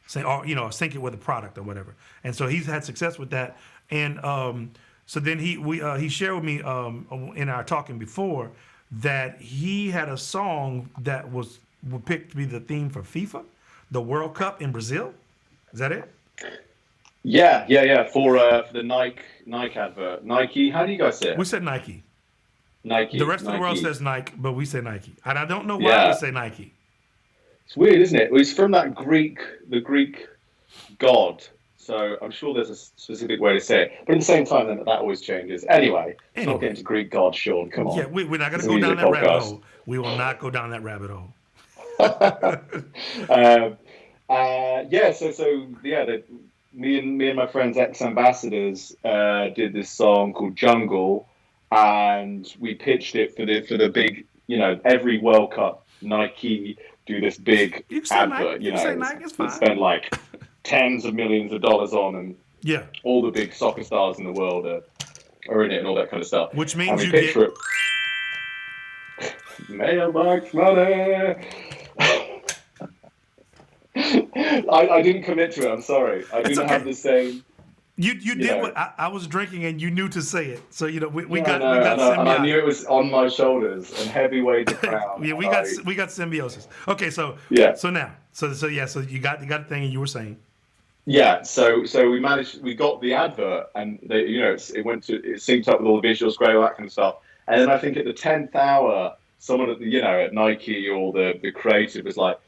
S1: Sync it with a product or whatever. And so he's had success with that. And so then he shared with me in our talking before that he had a song that was picked to be the theme for FIFA. The World Cup in Brazil? Is that it?
S2: Yeah. For the Nike advert. Nike, how do you guys say it?
S1: We said Nike.
S2: Nike.
S1: The rest of the world says Nike, but we say Nike. And I don't know why we say Nike.
S2: It's weird, isn't it? Well, it's from the Greek god. So I'm sure there's a specific way to say it. But at the same time, that always changes. Anyway, let's not get into Greek gods, Sean. Come on.
S1: Yeah, we're not going to go down that rabbit hole. We will not go down that rabbit hole.
S2: Me and my friends ex-ambassadors did this song called Jungle, and we pitched it for the big, every World Cup Nike do this big advert. Spend like tens of millions of dollars on, and all the big soccer stars in the world are in it and all that kind of stuff.
S1: Which means you
S2: get mailbox money. I didn't commit to it. I'm sorry. I didn't have the same.
S1: You did what I was drinking, and you knew to say it. So we got
S2: symbiosis. And I knew it was on my shoulders and heavyweight to crown.
S1: Yeah, we got symbiosis. Okay, so now you got the thing, and you were saying.
S2: Yeah, so we got the advert, and it synced up with all the visuals, great, all that kind of stuff. And then I think at the 10th hour, someone at Nike or the creative was like,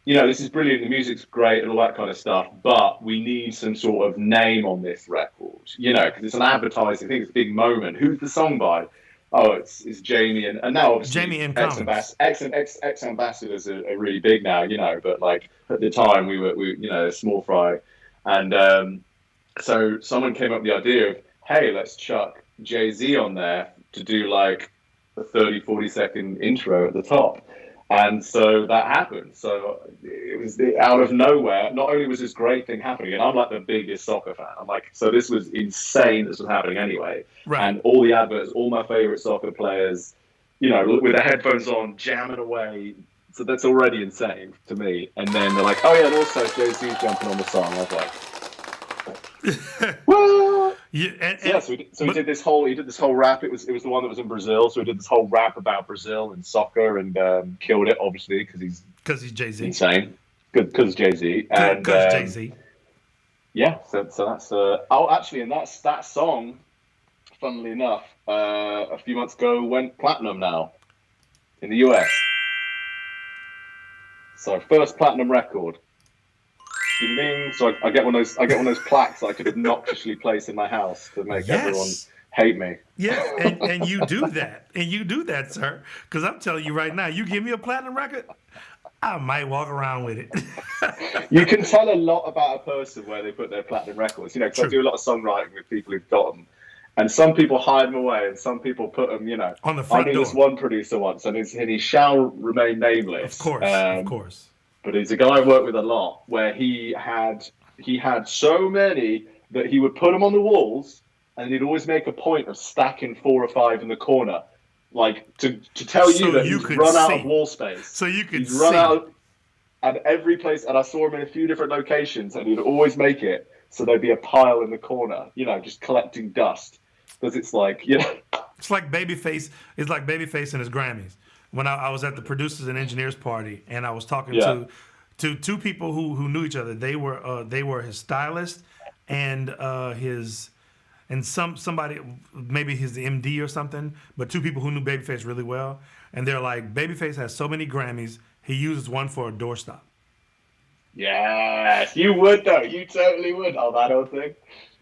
S2: this is brilliant, the music's great and all that kind of stuff, but we need some sort of name on this record, because it's an advertising thing, it's a big moment. Who's the song by? Oh, it's Jamie and now obviously
S1: Jamie and
S2: ex-ambassadors are really big now, but like at the time we were small fry, and so someone came up with the idea of, hey, let's chuck Jay-Z on there to do like a 30-40 second intro at the top. And so that happened. So it was out of nowhere. Not only was this great thing happening, and I'm like the biggest soccer fan. I'm like, so this was insane. This was happening anyway. Right. And all the adverts, all my favorite soccer players, with their headphones on, jamming away. So that's already insane to me. And then they're like, oh yeah, and also Jay-Z's jumping on the song. I was like, what? Yeah, so he did this whole rap. It was the one that was in Brazil. So he did this whole rap about Brazil and soccer, and killed it obviously because he's Jay-Z. Insane. Because Jay-Z.
S1: Because Jay-Z.
S2: Yeah. So that's and that song, funnily enough, a few months ago went platinum now in the US. So first platinum record. Ding. So I get one of those plaques that I could obnoxiously place in my house to make everyone hate me.
S1: Yeah, and you do that, sir. Because I'm telling you right now, you give me a platinum record, I might walk around with it.
S2: You can tell a lot about a person where they put their platinum records. Because I do a lot of songwriting with people who've got them, and some people hide them away, and some people put them,
S1: on the front door.
S2: I knew this one producer once, and he shall remain nameless.
S1: Of course.
S2: But he's a guy I work with a lot, where he had so many that he would put them on the walls, and he'd always make a point of stacking 4 or 5 in the corner, like to tell you that he's run out of wall space.
S1: So you could
S2: run out at every place, and I saw him in a few different locations, and he'd always make it so there'd be a pile in the corner, just collecting dust, because it's like,
S1: It's like Babyface. It's like Babyface and his Grammys. When I was at the producers and engineers party, and I was talking to two people who knew each other. They were his stylist and somebody, maybe his MD or something, but two people who knew Babyface really well. And they're like, Babyface has so many Grammys, he uses one for a doorstop.
S2: Yes, you would though. You totally would. Oh, that whole thing.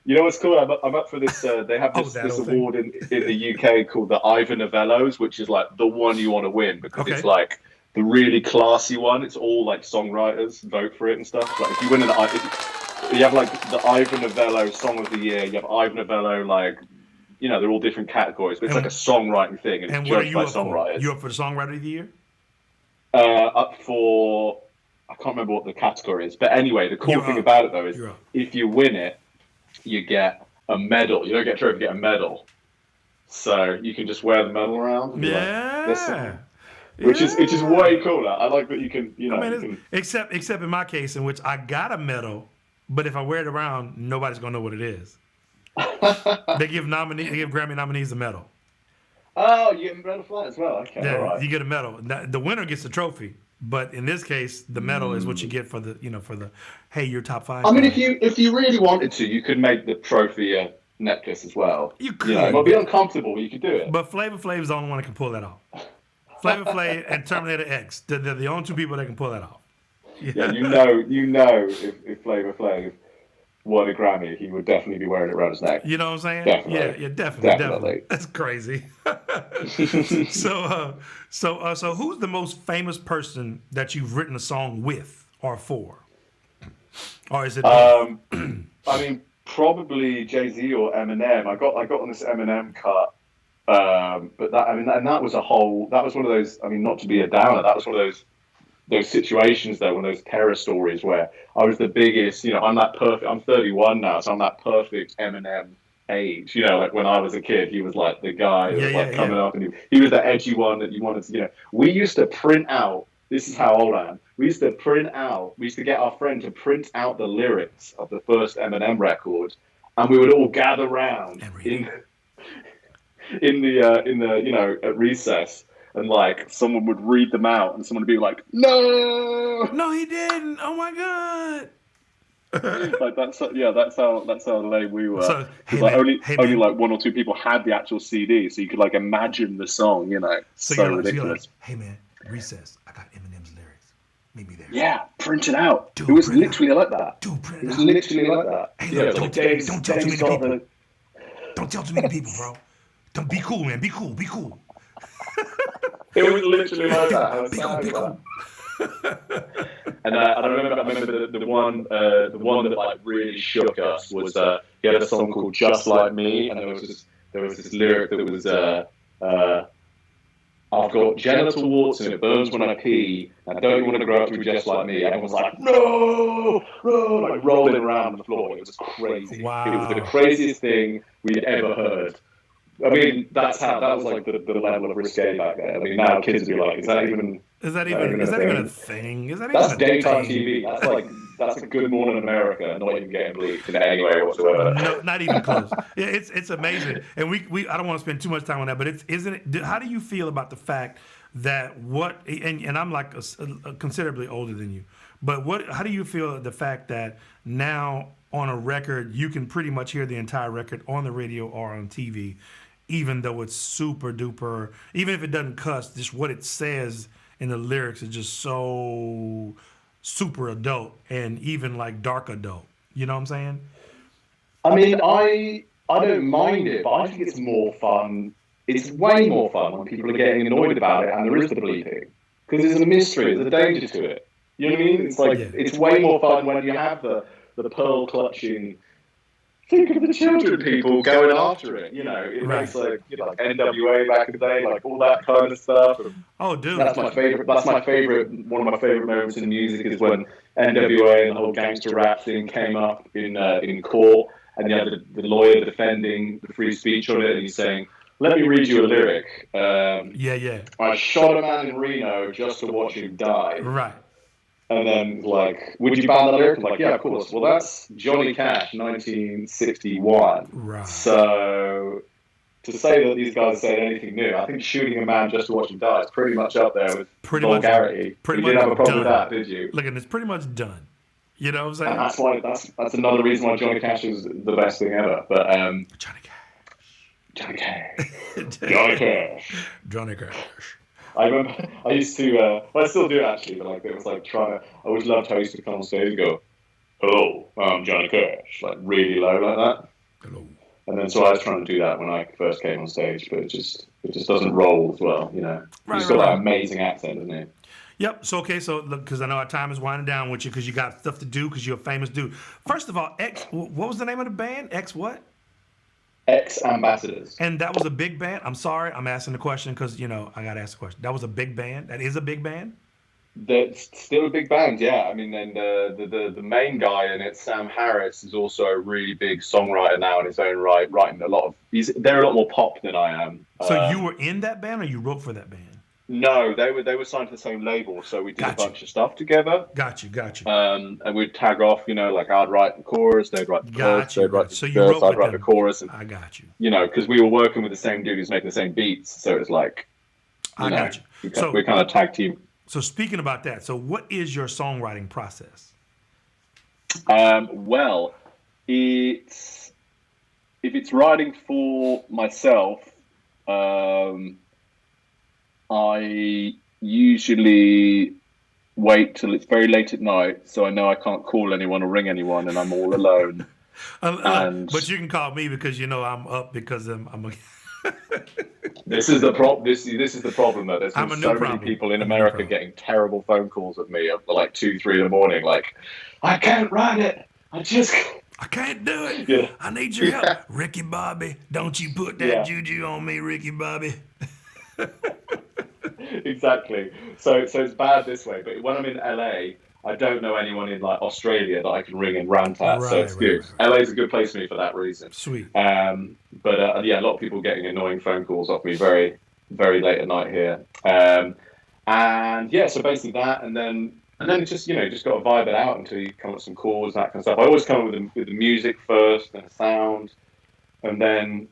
S2: You know what's cool? I'm up for this. They have this award in the UK called the Ivor Novellos, which is like the one you want to win because it's like the really classy one. It's all like songwriters vote for it and stuff. Like if you win you have like the Ivor Novello Song of the Year. You have Ivor Novello, like, you know, they're all different categories, but it's like a songwriting thing. And it's judged by songwriters.
S1: You up for the Songwriter of the Year?
S2: Up for, I can't remember what the category is, but anyway, the cool thing about it though is if you win it, you get a medal. You don't get a trophy, you get a medal. So you can just wear the medal around. And which is way cooler. I like that you can, you know. I mean,
S1: except in my case, in which I got a medal, but if I wear it around, nobody's gonna know what it is. They give Grammy nominees a medal.
S2: Oh, you get a medal for that as well. Okay,
S1: yeah,
S2: all right.
S1: You get a medal. The winner gets a trophy. But in this case, the medal is what you get for the hey, you're top 5.
S2: I mean, if you really wanted to, you could make the trophy a necklace as well. You could. It might be uncomfortable, but you could do it.
S1: But Flavor Flav is the only one that can pull that off. Flavor Flav and Terminator X, they're the only two people that can pull that off.
S2: Yeah, you know, if Flavor Flav won a Grammy, he would definitely be wearing it around his neck.
S1: You know what I'm saying?
S2: Definitely.
S1: Yeah, definitely. That's crazy. So who's the most famous person that you've written a song with or for? Or is it?
S2: I mean, probably Jay-Z or Eminem. I got on this Eminem cut, but that was one of those. I mean, not to be a downer, that was one of those situations though, one of those terror stories where I was the biggest, you know, I'm 31 now, so I'm that perfect Eminem age, you know, like when I was a kid, he was like the guy that was coming up, and he was the edgy one that you wanted to, you know. We used to print out, this is how old I am, we used to get our friend to print out the lyrics of the first Eminem record, and we would all gather round in the you know, at recess. And like someone would read them out, and someone would be like, "No,
S1: he didn't! Oh my god!"
S2: Like that's how lame we were.
S1: So,
S2: only like one or two people had the actual CD, so you could like imagine the song, you know. So ridiculous.
S1: You're like, hey man, recess, I got Eminem's lyrics. Meet me there.
S2: Yeah, print it out. It was literally like that.
S1: Print it
S2: out. Literally like that.
S1: Hey, look, don't tell too many people. Don't tell too many people, bro. Don't be cool, man. Be cool.
S2: It was literally like that. I was And I remember the one that like really shook us was he had a song called "Just Like Me," and there was this lyric that was "I've got genital warts and it burns when I pee, and I don't want to grow up to be just like me." Everyone's like, "No!" Like rolling around on the floor. It was crazy.
S1: Wow.
S2: It was the craziest thing we'd ever heard. I mean, that was like the level of risque back then. I mean, now kids would be like, is that even a
S1: thing?
S2: That's daytime TV. That's a Good Morning America, not even getting bleeped in any way whatsoever.
S1: No, not even close. Yeah, it's amazing. And we I don't want to spend too much time on that, but how do you feel about the fact that and I'm like considerably older than you, but how do you feel the fact that now on a record you can pretty much hear the entire record on the radio or on TV, even though it's super duper, even if it doesn't cuss, just what it says in the lyrics is just so super adult and even like dark adult. You know what I'm saying?
S2: I mean, I don't mind it, but I think it's more fun. It's way more fun when people are getting annoyed about it and there is the bleeping. Because there's a mystery, there's a danger to it. You know what I mean? It's like, it's way more fun when you have the pearl clutching, think of the children people going after it. You know, it makes like, you know, like NWA back in the day, like all that kind of stuff.
S1: Oh, dude,
S2: that's my favorite. One of my favorite moments in music is when NWA and the whole gangster rap thing came up in court, and you had the lawyer defending the free speech on it, and he's saying, "Let me read you a lyric. I shot a man in Reno just to watch him die."
S1: Right.
S2: And then, like, would you ban that lyric? I'm like, yeah, of course. Well, that's Johnny Cash, 1961.
S1: Right.
S2: So to say that these guys said anything new, I think shooting a man just to watch him die is pretty much up there with vulgarity.
S1: Pretty
S2: You
S1: much
S2: didn't have a problem
S1: done.
S2: with that, did you?
S1: Look, and it's pretty much done. You know what I'm saying?
S2: And that's why that's another reason why Johnny Cash is the best thing ever. But
S1: Johnny Cash.
S2: Johnny Cash. Johnny Cash.
S1: Johnny Cash.
S2: I remember I used to, well, I still do actually, but like it was like I always loved how I used to come on stage and go, "Hello, I'm Johnny Cash," like really low like that.
S1: Hello.
S2: And then so I was trying to do that when I first came on stage, but it just doesn't roll as well, you know. He's got that amazing accent, doesn't he?
S1: Yep. So, okay. So, look, because I know our time is winding down with you because you got stuff to do because you're a famous dude. First of all, what was the name of the band? X what?
S2: X Ambassadors.
S1: And that was a big band? I'm sorry. I'm asking the question because, you know, I got to ask the question. That was a big band? That is a big band?
S2: That's still a big band, yeah. I mean, then the main guy in it, Sam Harris, is also a really big songwriter now in his own right, writing a lot of. They're a lot more pop than I am.
S1: So you were in that band, or you wrote for that band?
S2: No, they were signed to the same label, so we did a bunch of stuff together.
S1: Got you.
S2: And we'd tag off, you know, like I'd write the chorus, they'd write the chorus, they'd write the verse, I'd write the chorus, and
S1: I got you.
S2: You know, because we were working with the same dude who's making the same beats, so it was like,
S1: I got you.
S2: We kind of tag team.
S1: So speaking about that, so what is your songwriting process?
S2: Well, if it's writing for myself, I usually wait till it's very late at night, so I know I can't call anyone or ring anyone, and I'm all alone.
S1: But you can call me because you know I'm up because I'm a.
S2: This is the problem. This is the problem though. There's
S1: so
S2: many people in America getting terrible phone calls at me at like 2, 3 in the morning. Like, I can't write it. I
S1: can't do it.
S2: Yeah.
S1: I need your help, Ricky Bobby. Don't you put that juju on me, Ricky Bobby.
S2: Exactly. So it's bad this way. But when I'm in LA, I don't know anyone in like Australia that I can ring and rant at, so it's good. LA is a good place for me for that reason.
S1: Sweet.
S2: But a lot of people getting annoying phone calls off me very, very late at night here. And yeah, so basically that, and then it's just, you know, just got to vibe it out until you come up with some chords, that kind of stuff. I always come up with the music first, then the sound, and then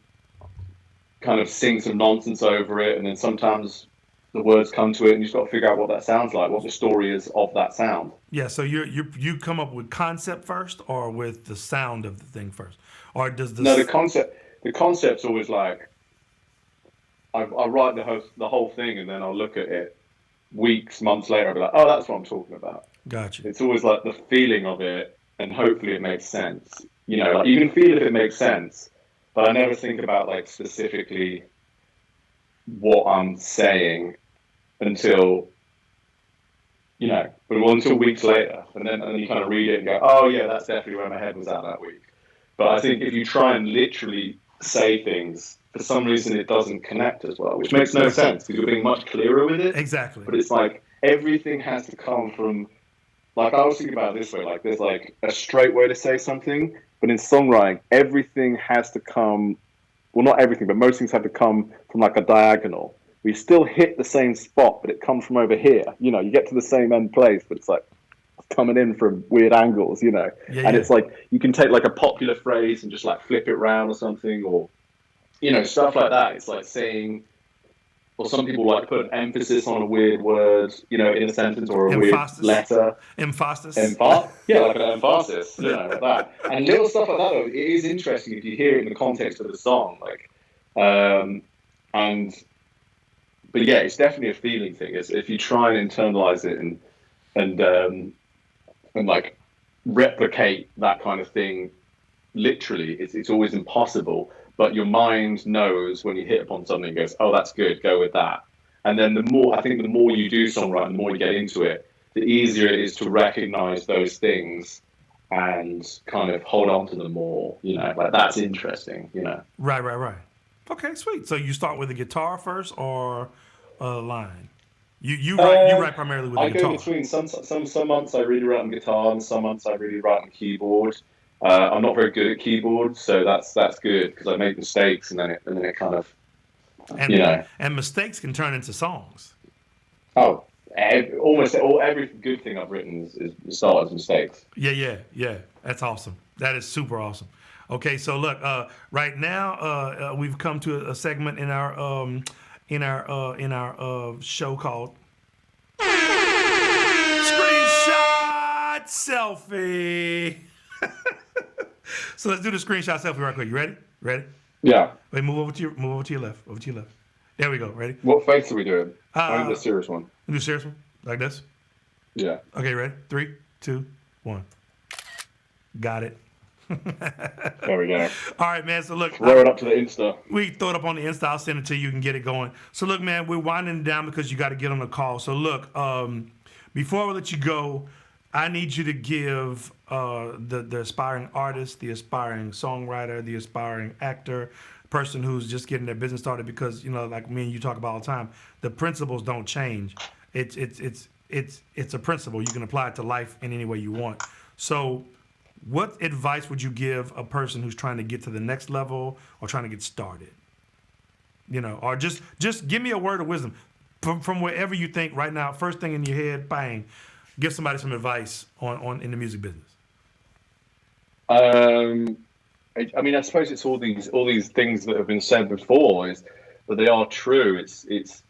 S2: kind of sing some nonsense over it, and then sometimes the words come to it, and you just got to figure out what that sounds like, what the story is of that sound.
S1: Yeah, so you come up with concept first, or with the sound of the thing first, or does
S2: the concept's always like I write the whole thing, and then I'll look at it weeks, months later, I'll be like, oh, that's what I'm talking about.
S1: Gotcha.
S2: It's always like the feeling of it, and hopefully it makes sense. You know, like you can feel if it makes sense, but I never think about like specifically what I'm saying until, you know, until weeks later, and then you kind of read it and go, oh yeah, that's definitely where my head was at that week. But I think if you try and literally say things, for some reason it doesn't connect as well, which makes no sense because you're being much clearer with it.
S1: Exactly.
S2: But it's like everything has to come from, like I was thinking about it this way, like there's like a straight way to say something, but in songwriting, everything has to come, well, not everything, but most things have to come from like a diagonal. We still hit the same spot, but it comes from over here. You know, you get to the same end place, but it's like coming in from weird angles, you know. It's like you can take like a popular phrase and just like flip it around or something, or, you know, stuff like that. It's like saying, or some people like put an emphasis on a weird word, you know, in a sentence, or a weird letter.
S1: Emphasis.
S2: Yeah, like an emphasis, you know, like that. And little stuff like that, though, it is interesting if you hear it in the context of the song. Like, but yeah, it's definitely a feeling thing. It's, if you try and internalize it and like replicate that kind of thing, literally, it's always impossible. But your mind knows when you hit upon something, it goes, oh, that's good, go with that. And then the more you do songwriting, the more you get into it, the easier it is to recognize those things and kind of hold on to them more, you know, like that's interesting, you know.
S1: Right. Okay, sweet. So you start with the guitar first or a line? You write primarily with the guitar.
S2: I go between some months I really write on guitar, and some months I really write on keyboard. I'm not very good at keyboard, so that's good because I make mistakes, and then it kind of, you know.
S1: And mistakes can turn into songs.
S2: Oh, every good thing I've written is started as mistakes.
S1: Yeah. That's awesome. That is super awesome. Okay, so look, right now we've come to a segment in our show called Screenshot Selfie. So let's do the screenshot selfie right quick. You ready? Ready?
S2: Yeah.
S1: Wait, move over to your left. Over to your left. There we go. Ready?
S2: What face are we doing? Only the serious one.
S1: Do a serious one like this.
S2: Yeah.
S1: Okay, ready? 3, 2, 1. Got it.
S2: There we go.
S1: All right, man. So look,
S2: Throw it up to the Insta.
S1: we throw it up on the Insta. I'll send it to you. You can get it going. So look, man, we're winding it down because you got to get on the call. So look, before we let you go, I need you to give the aspiring artist, the aspiring songwriter, the aspiring actor, person who's just getting their business started, because like me and you talk about all the time, the principles don't change. It's a principle. You can apply it to life in any way you want. So what advice would you give a person who's trying to get to the next level or trying to get started? Or just give me a word of wisdom from wherever you think right now. First thing in your head, bang. Give somebody some advice on in the music business.
S2: I mean, I suppose it's all these things that have been said before, but they are true. It's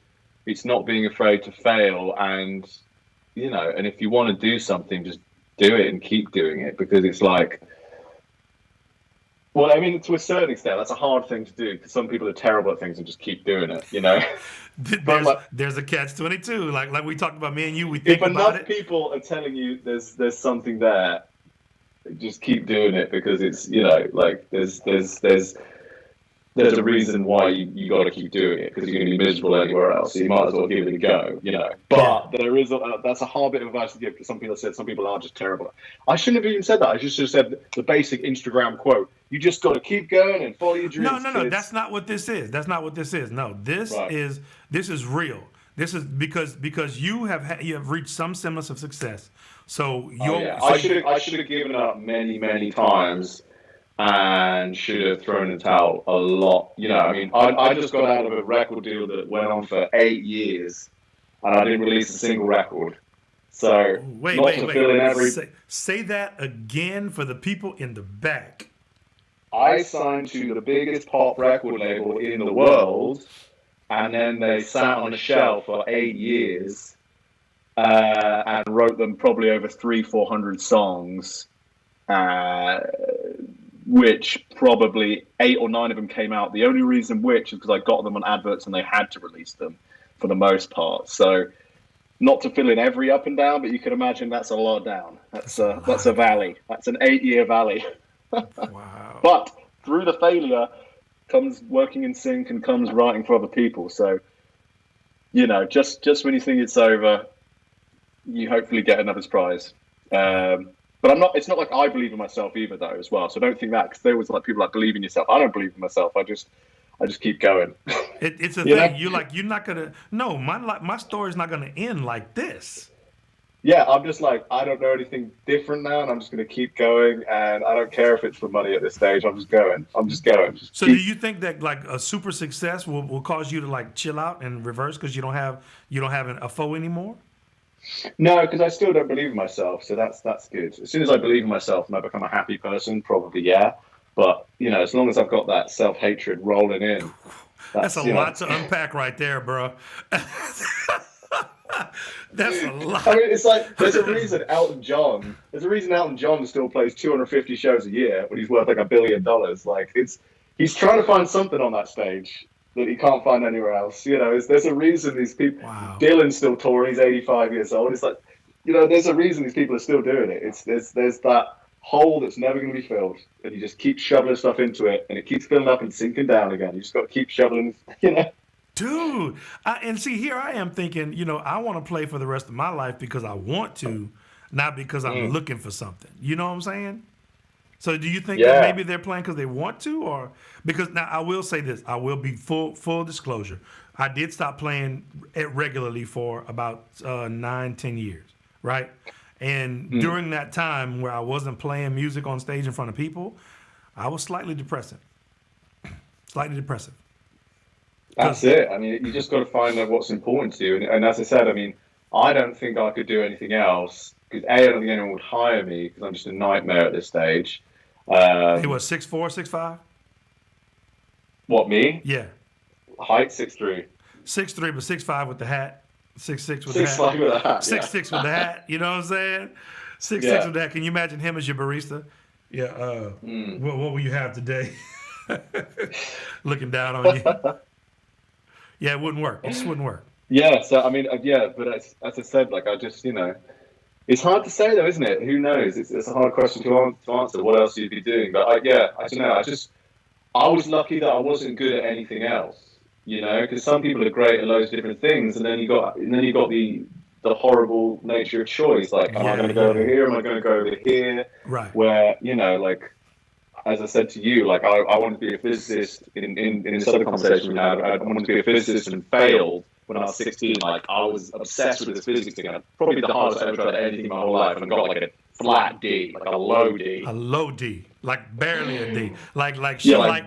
S2: not being afraid to fail, and and if you want to do something, just do it and keep doing it, because it's like, well, I mean, to a certain extent, that's a hard thing to do, because some people are terrible at things and just keep doing it,
S1: There's a catch-22, like we talked about, me and you. We think
S2: if
S1: about
S2: enough
S1: it.
S2: people are telling you there's something there, just keep doing it, because it's like there's a reason why you got to keep doing it, because you're going to be miserable anywhere else. So you might as well give it a go, But there is that's a hard bit of advice to give, because some people are just terrible. I shouldn't have even said that. I just should have said the basic Instagram quote. You just got to keep going and follow your dreams.
S1: No. That's not what this is. That's not what this is. No, this is real. This is because you have reached some semblance of success. So
S2: I should have given up many times, and should have thrown it out a lot. I mean, I just got out of a record deal that went on for 8 years, and I didn't release a single record. So
S1: wait. Say that again for the people in the back.
S2: I signed to the biggest pop record label in the world, and then they sat on a shelf for 8 years, and wrote them probably over 300-400 songs, which probably 8 or 9 of them came out. The only reason which is because I got them on adverts and they had to release them for the most part. So not to fill in every up and down, but you can imagine that's a lot down. That's a valley. That's an 8-year valley.
S1: Wow.
S2: But through the failure comes working in sync and comes writing for other people. So, just when you think it's over, you hopefully get another prize. But it's not like I believe in myself either, though, as well. So don't think that, because there was like people like, believe in yourself. I don't believe in myself. I just keep going.
S1: It's a thing. You're not gonna. No, my story's not gonna end like this.
S2: Yeah, I'm just like, I don't know anything different now, and I'm just going to keep going, and I don't care if it's for money at this stage. I'm just going.
S1: So do you think that like a super success will cause you to like chill out and reverse because you don't have a foe anymore?
S2: No, because I still don't believe in myself, so that's good. As soon as I believe in myself and I become a happy person, probably yeah. But as long as I've got that self-hatred rolling in,
S1: that's a lot to unpack right there, bro. That's a lot.
S2: I mean, it's like there's a reason Elton John still plays 250 shows a year when he's worth like $1 billion. Like he's trying to find something on that stage that he can't find anywhere else. There's a reason these people.
S1: Wow.
S2: Dylan's still touring. He's 85 years old. It's like, there's a reason these people are still doing it. There's that hole that's never going to be filled, and you just keep shoveling stuff into it, and it keeps filling up and sinking down again. You just got to keep shoveling.
S1: Dude, and see, here I am thinking, I want to play for the rest of my life because I want to, not because I'm looking for something. You know what I'm saying? So do you think that maybe they're playing because they want to, or because now I will say this, I will be full disclosure. I did stop playing it regularly for about 9-10 years, right? And during that time where I wasn't playing music on stage in front of people, I was slightly depressive.
S2: That's it. I mean, you just got to find out what's important to you. And as I said, I mean, I don't think I could do anything else, because I don't think anyone would hire me, because I'm just a nightmare at this stage.
S1: He was 6'4", 6'5"?
S2: What, me?
S1: Yeah.
S2: Height 6'3".
S1: 6'3", but 6'5" with the hat. 6'6" with
S2: 6'5"
S1: the hat.
S2: with a hat.
S1: 6'6" with the hat. You know what I'm saying? 6'6"
S2: Yeah.
S1: with that. Can you imagine him as your barista? Yeah. What will you have today? Looking down on you. Yeah, it wouldn't work. It just wouldn't work.
S2: Yeah. So I mean, yeah. But as I said, like I just, it's hard to say though, isn't it? Who knows? It's a hard question to answer. What else you'd be doing? But I don't know. I was lucky that I wasn't good at anything else. Because some people are great at loads of different things, and then you got the horrible nature of choice. Like, am I going to go over here? Am I going to go over here?
S1: Right.
S2: Where like, as I said to you, like I wanted to be a physicist. In this other conversation we had, I wanted to be a physicist and failed when I was 16. Like I was obsessed with this physics thing. Probably the hardest I ever tried anything in my whole life, and got like a flat D, like a low D.
S1: A low D, like barely a D. Like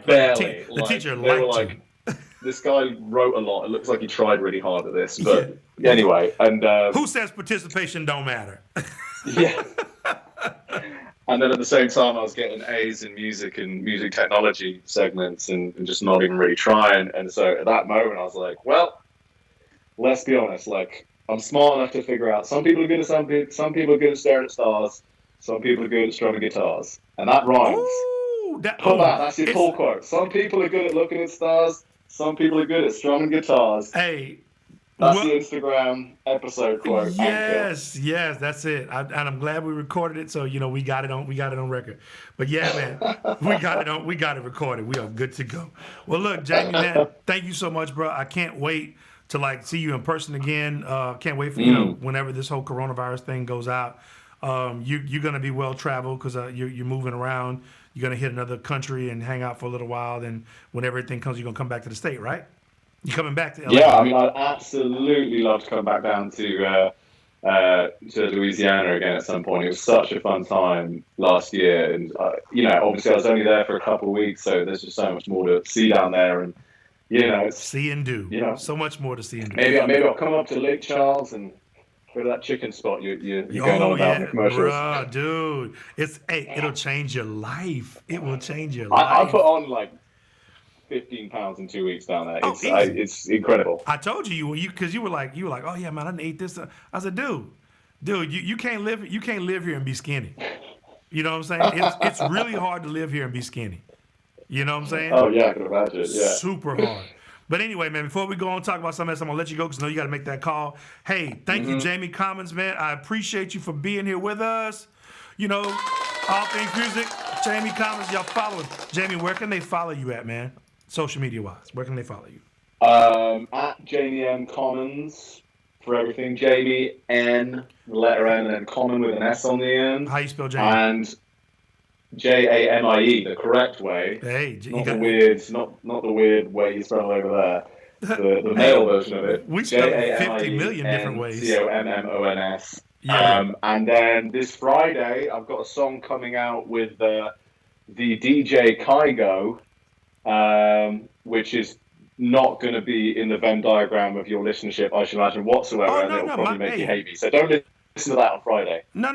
S2: barely.
S1: The teacher
S2: they were
S1: liked you.
S2: This guy wrote a lot. It looks like he tried really hard at this, but anyway. And
S1: who says participation don't matter?
S2: Yeah. And then at the same time, I was getting A's in music and music technology segments, and just not even really trying. And so at that moment, I was like, well, let's be honest. Like, I'm smart enough to figure out some people are good at something. Some people are good at staring at stars. Some people are good at strumming guitars, and that rhymes.
S1: Ooh,
S2: That's your pull quote. Some people are good at looking at stars. Some people are good at strumming guitars.
S1: Hey,
S2: that's the Instagram episode quote.
S1: Yes, that's it. And I'm glad we recorded it, so we got it on record. But yeah, man, we got it recorded. We are good to go. Well, look, Jamie, man, thank you so much, bro. I can't wait to see you in person again. Can't wait for whenever this whole coronavirus thing goes out. You're gonna be well traveled because you're moving around. You're going to hit another country and hang out for a little while. Then when everything comes, you're going to come back to the state, right? You coming back to LA?
S2: Yeah, I mean, I'd absolutely love to come back down to Louisiana again at some point. It was such a fun time last year. And, obviously I was only there for a couple of weeks, so there's just so much more to see down there. And,
S1: see and do. So much more to see and do.
S2: Maybe I'll come up to Lake Charles and go to that chicken spot you're going on about in the commercials.
S1: Bruh, dude. It'll change your life. It will change your life.
S2: I put on like 15 pounds in 2 weeks down there. It's incredible.
S1: I told you because you were like, oh yeah, man, I done ate this. I said, dude, you can't live here and be skinny. You know what I'm saying? It's really hard to live here and be skinny. You know what I'm saying?
S2: Oh yeah, I can imagine. Yeah,
S1: super hard. But anyway, man, before we go on and talk about something else, I'm going to let you go because I know you got to make that call. Hey, thank you, Jamie Commons, man. I appreciate you for being here with us. All things music, Jamie Commons, y'all follow him. Jamie, where can they follow you at, man? Social media-wise, where can they follow you?
S2: At Jamie M. Commons for everything. Jamie N, the letter N, and then Common with an S on the end.
S1: How you spell Jamie?
S2: And Jamie, the correct way.
S1: Hey,
S2: not the weird way you spell over there. The male version of it.
S1: We spell it 50 million different ways.
S2: Commons.
S1: Yeah.
S2: And then this Friday, I've got a song coming out with the DJ Kygo, which is not going to be in the Venn diagram of your listenership, I should imagine, whatsoever, and it'll probably make you hate me. So don't listen to that on Friday.
S1: No.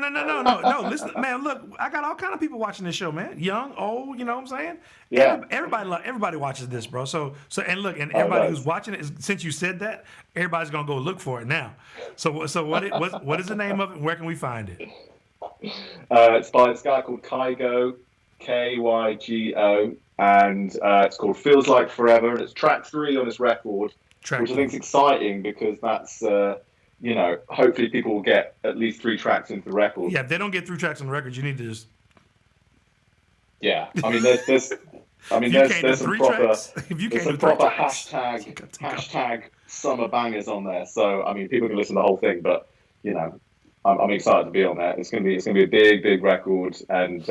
S1: Listen, man, look, I got all kind of people watching this show, man. Young, old, you know what I'm saying?
S2: Yeah.
S1: Everybody watches this, bro. So and look, and everybody who's watching it, since you said that, everybody's gonna go look for it now. So what is the name of it? Where can we find it?
S2: It's by this guy called Kygo, Kygo, and it's called Feels Like Forever, and it's track 3 on his record, which I think is exciting because that's hopefully people will get at least 3 tracks into the record.
S1: Yeah, if they don't get 3 tracks on the record, you need to just.
S2: Yeah, I mean, there's some proper hashtag summer bangers on there. So I mean, people can listen to the whole thing, but I'm excited to be on there. It's gonna be a big record, and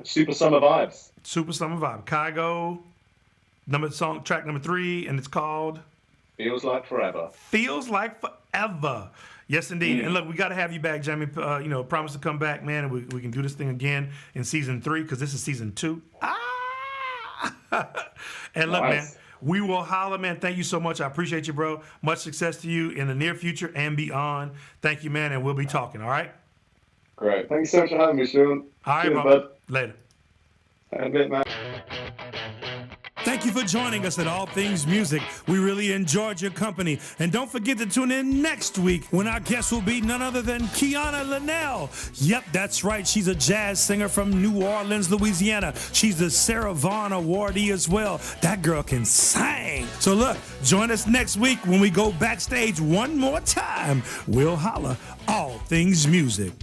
S2: super summer vibes.
S1: Super summer vibe. Kygo, track number 3, and it's called
S2: Feels Like Forever.
S1: Feels Like Forever. Yes, indeed. And look, we got to have you back, Jamie. Promise to come back, man, and we can do this thing again in season 3 because this is season 2. And look, man, we will holler, man. Thank you so much. I appreciate you, bro. Much success to you in the near future and beyond. Thank you, man, and we'll be talking, all right?
S2: Great. Thank you so much for having me, Sean.
S1: All right,
S2: Cheers,
S1: bro.
S2: bud.
S1: Later.
S2: And a bit, man.
S1: Thank you for joining us at All Things Music. We really enjoyed your company. And don't forget to tune in next week when our guest will be none other than Kiana Linnell. Yep, that's right. She's a jazz singer from New Orleans, Louisiana. She's the Sarah Vaughan awardee as well. That girl can sing. So look, join us next week when we go backstage one more time. We'll holla All Things Music.